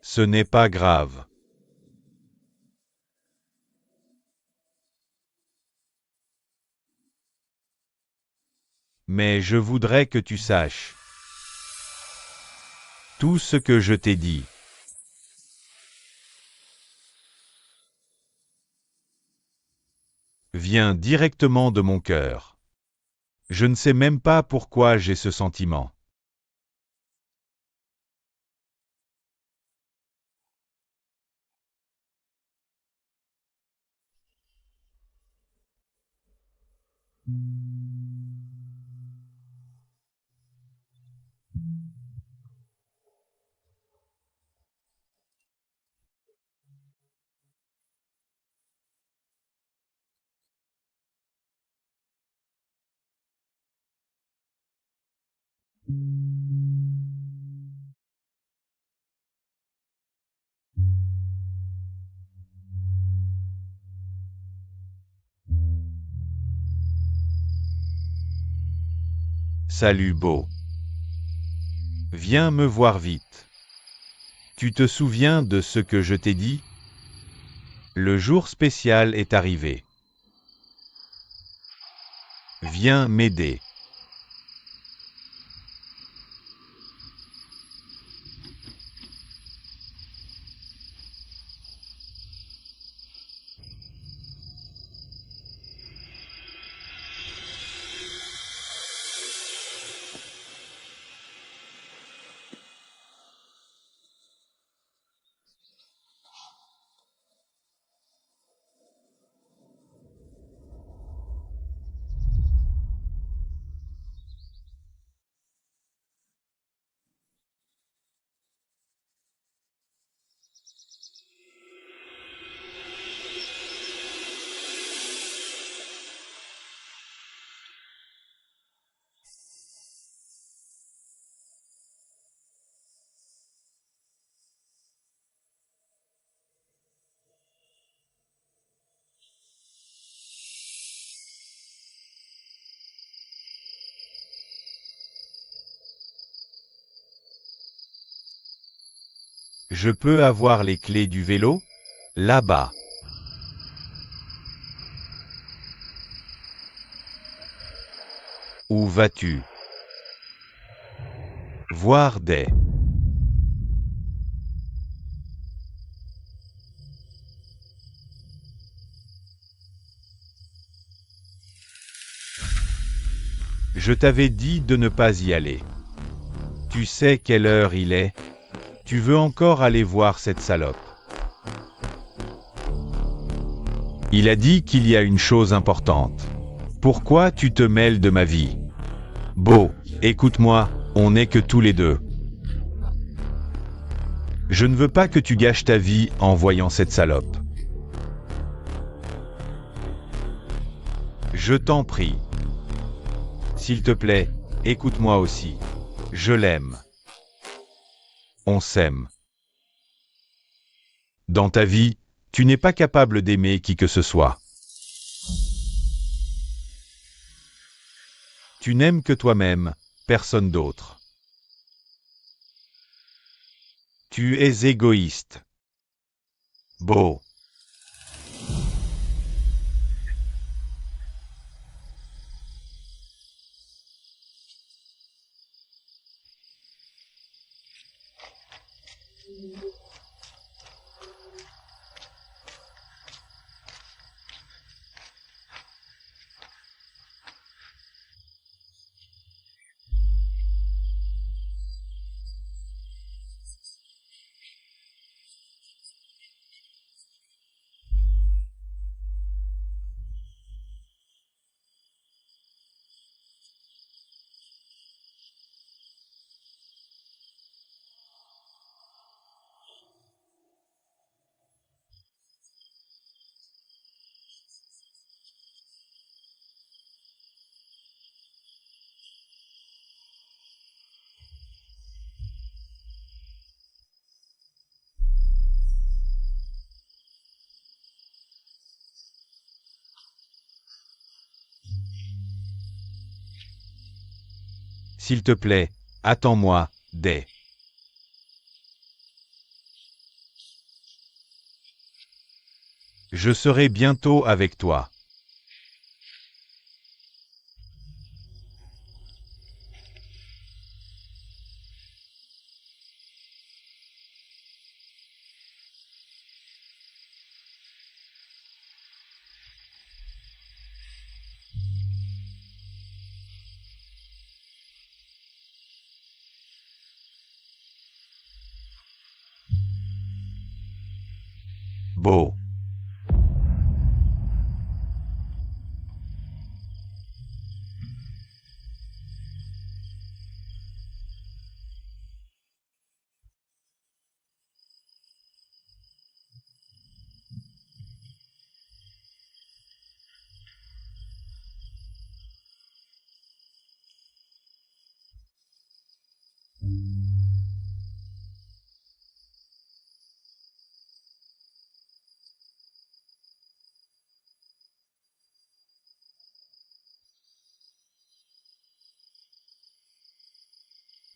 Ce n'est pas grave. Mais je voudrais que tu saches tout ce que je t'ai dit. Vient directement de mon cœur. Je ne sais même pas pourquoi j'ai ce sentiment. Salut beau. Viens me voir vite. Tu te souviens de ce que je t'ai dit? Le jour spécial est arrivé. Viens m'aider. Je peux avoir les clés du vélo? Là-bas. Où vas-tu? Voir des. Je t'avais dit de ne pas y aller. Tu sais quelle heure il est? Tu veux encore aller voir cette salope? Il a dit qu'il y a une chose importante. Pourquoi tu te mêles de ma vie? Beau, écoute-moi, on n'est que tous les deux. Je ne veux pas que tu gâches ta vie en voyant cette salope. Je t'en prie. S'il te plaît, écoute-moi aussi. Je l'aime. On s'aime. Dans ta vie, tu n'es pas capable d'aimer qui que ce soit. Tu n'aimes que toi-même, personne d'autre. Tu es égoïste. Beau. S'il te plaît, attends-moi, des. Je serai bientôt avec toi. Beau.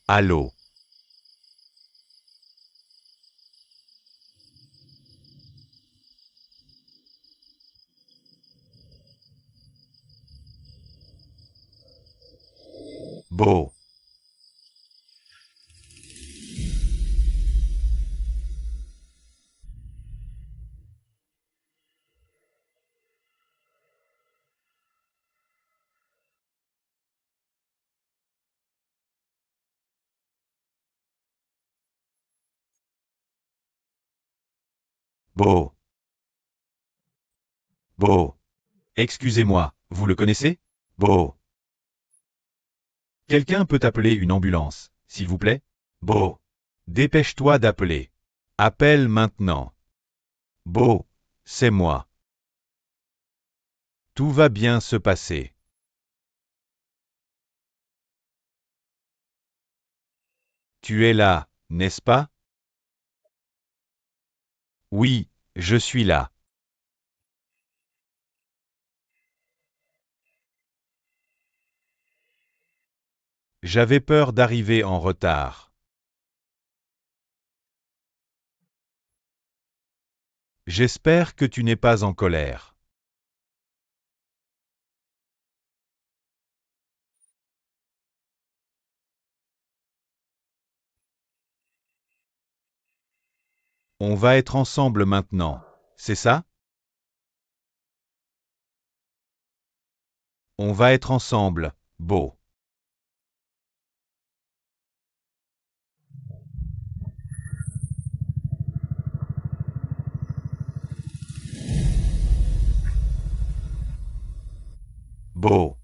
Allô. Beau. Beau. Beau. Excusez-moi, vous le connaissez? Beau. Quelqu'un peut appeler une ambulance, s'il vous plaît? Beau. Dépêche-toi d'appeler. Appelle maintenant. Beau. C'est moi. Tout va bien se passer. Tu es là, n'est-ce pas? Oui, je suis là. J'avais peur d'arriver en retard. J'espère que tu n'es pas en colère. On va être ensemble maintenant, c'est ça? On va être ensemble, Beau. Beau.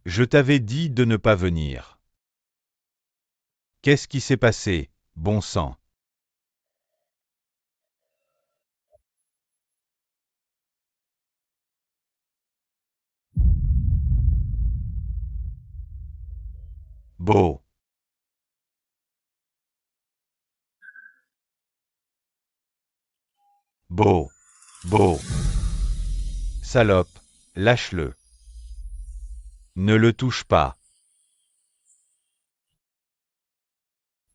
Je t'avais dit de ne pas venir. Qu'est-ce qui s'est passé, bon sang? Beau. Beau. Beau. Salope, lâche-le. Ne le touche pas.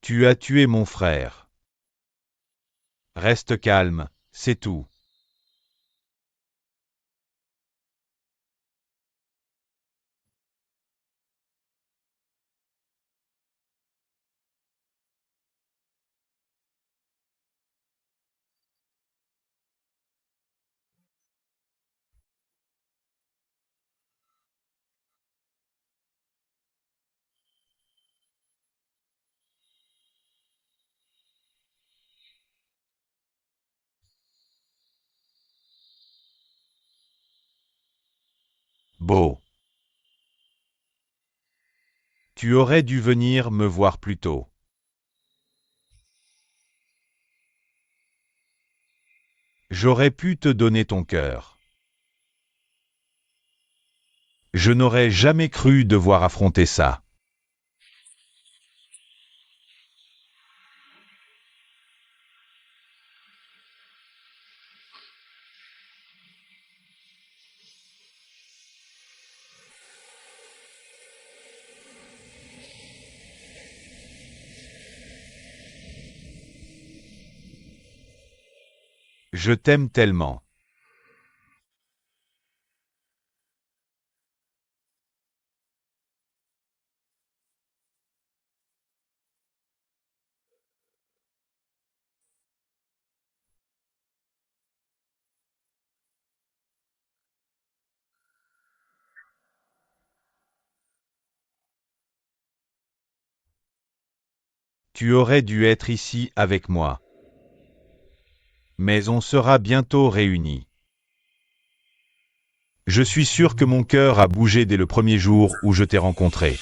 Tu as tué mon frère. Reste calme, c'est tout. Beau. Tu aurais dû venir me voir plus tôt. J'aurais pu te donner ton cœur. Je n'aurais jamais cru devoir affronter ça. Je t'aime tellement. Tu aurais dû être ici avec moi. Mais on sera bientôt réunis. Je suis sûr que mon cœur a bougé dès le premier jour où je t'ai rencontré.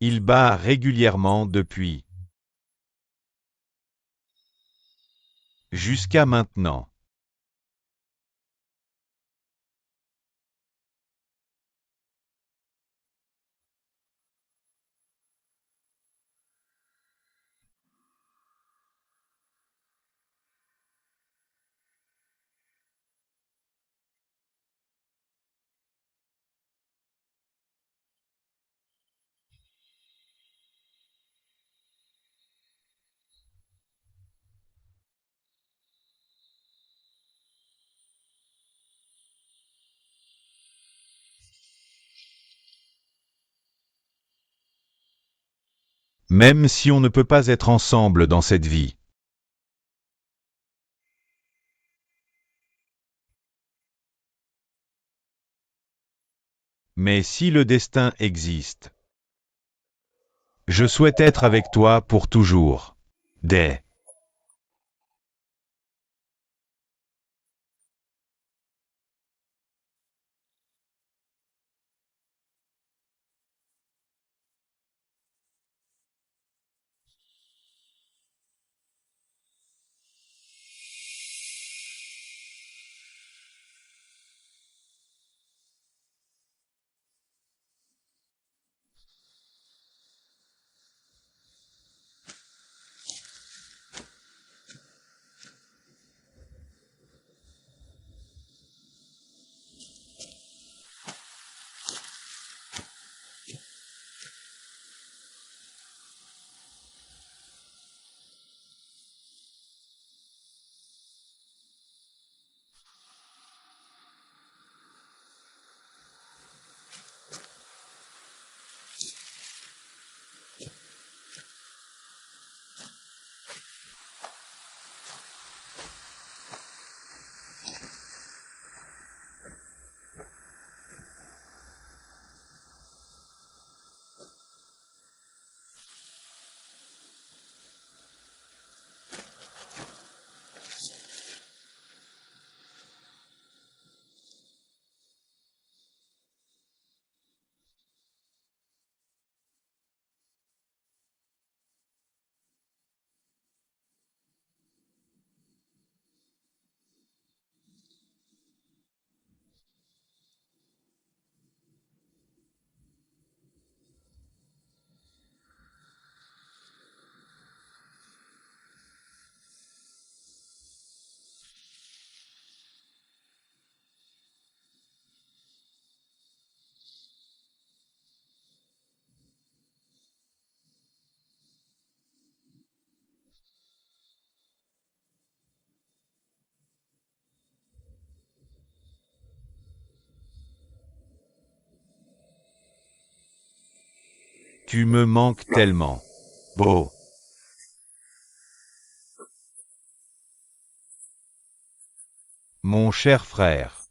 Il bat régulièrement depuis. Jusqu'à maintenant. Même si on ne peut pas être ensemble dans cette vie. Mais si le destin existe, je souhaite être avec toi pour toujours. Des. Tu me manques tellement. Beau. Mon cher frère.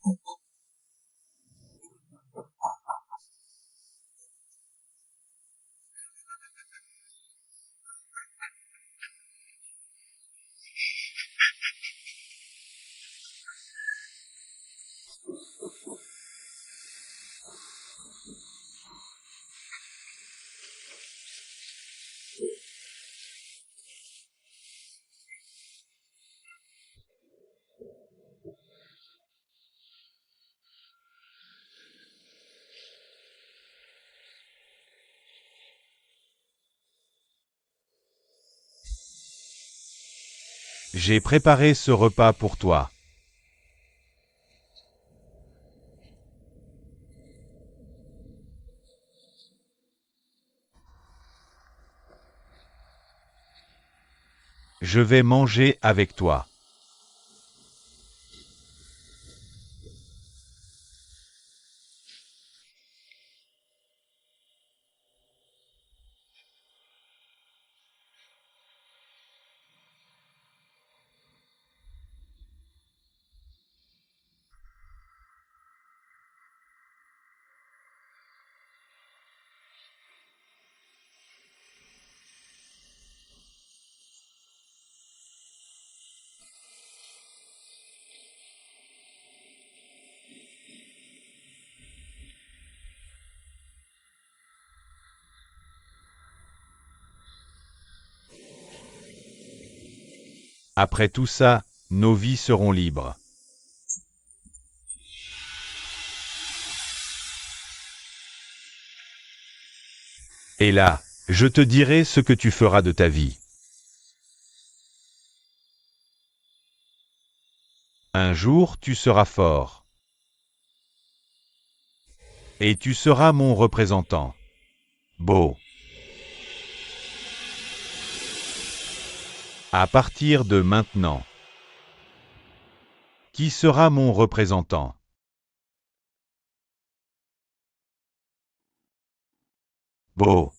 J'ai préparé ce repas pour toi. Je vais manger avec toi. Après tout ça, nos vies seront libres. Et là, je te dirai ce que tu feras de ta vie. Un jour, tu seras fort. Et tu seras mon représentant. Beau. À partir de maintenant. Qui sera mon représentant? Beau.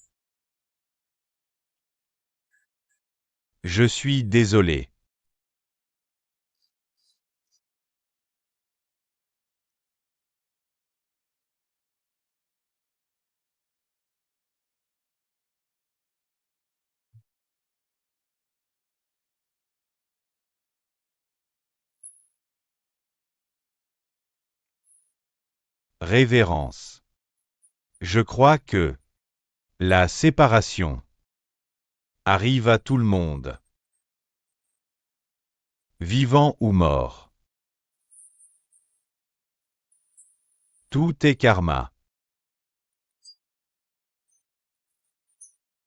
Je suis désolé. Révérence. Je crois que la séparation arrive à tout le monde, vivant ou mort. Tout est karma.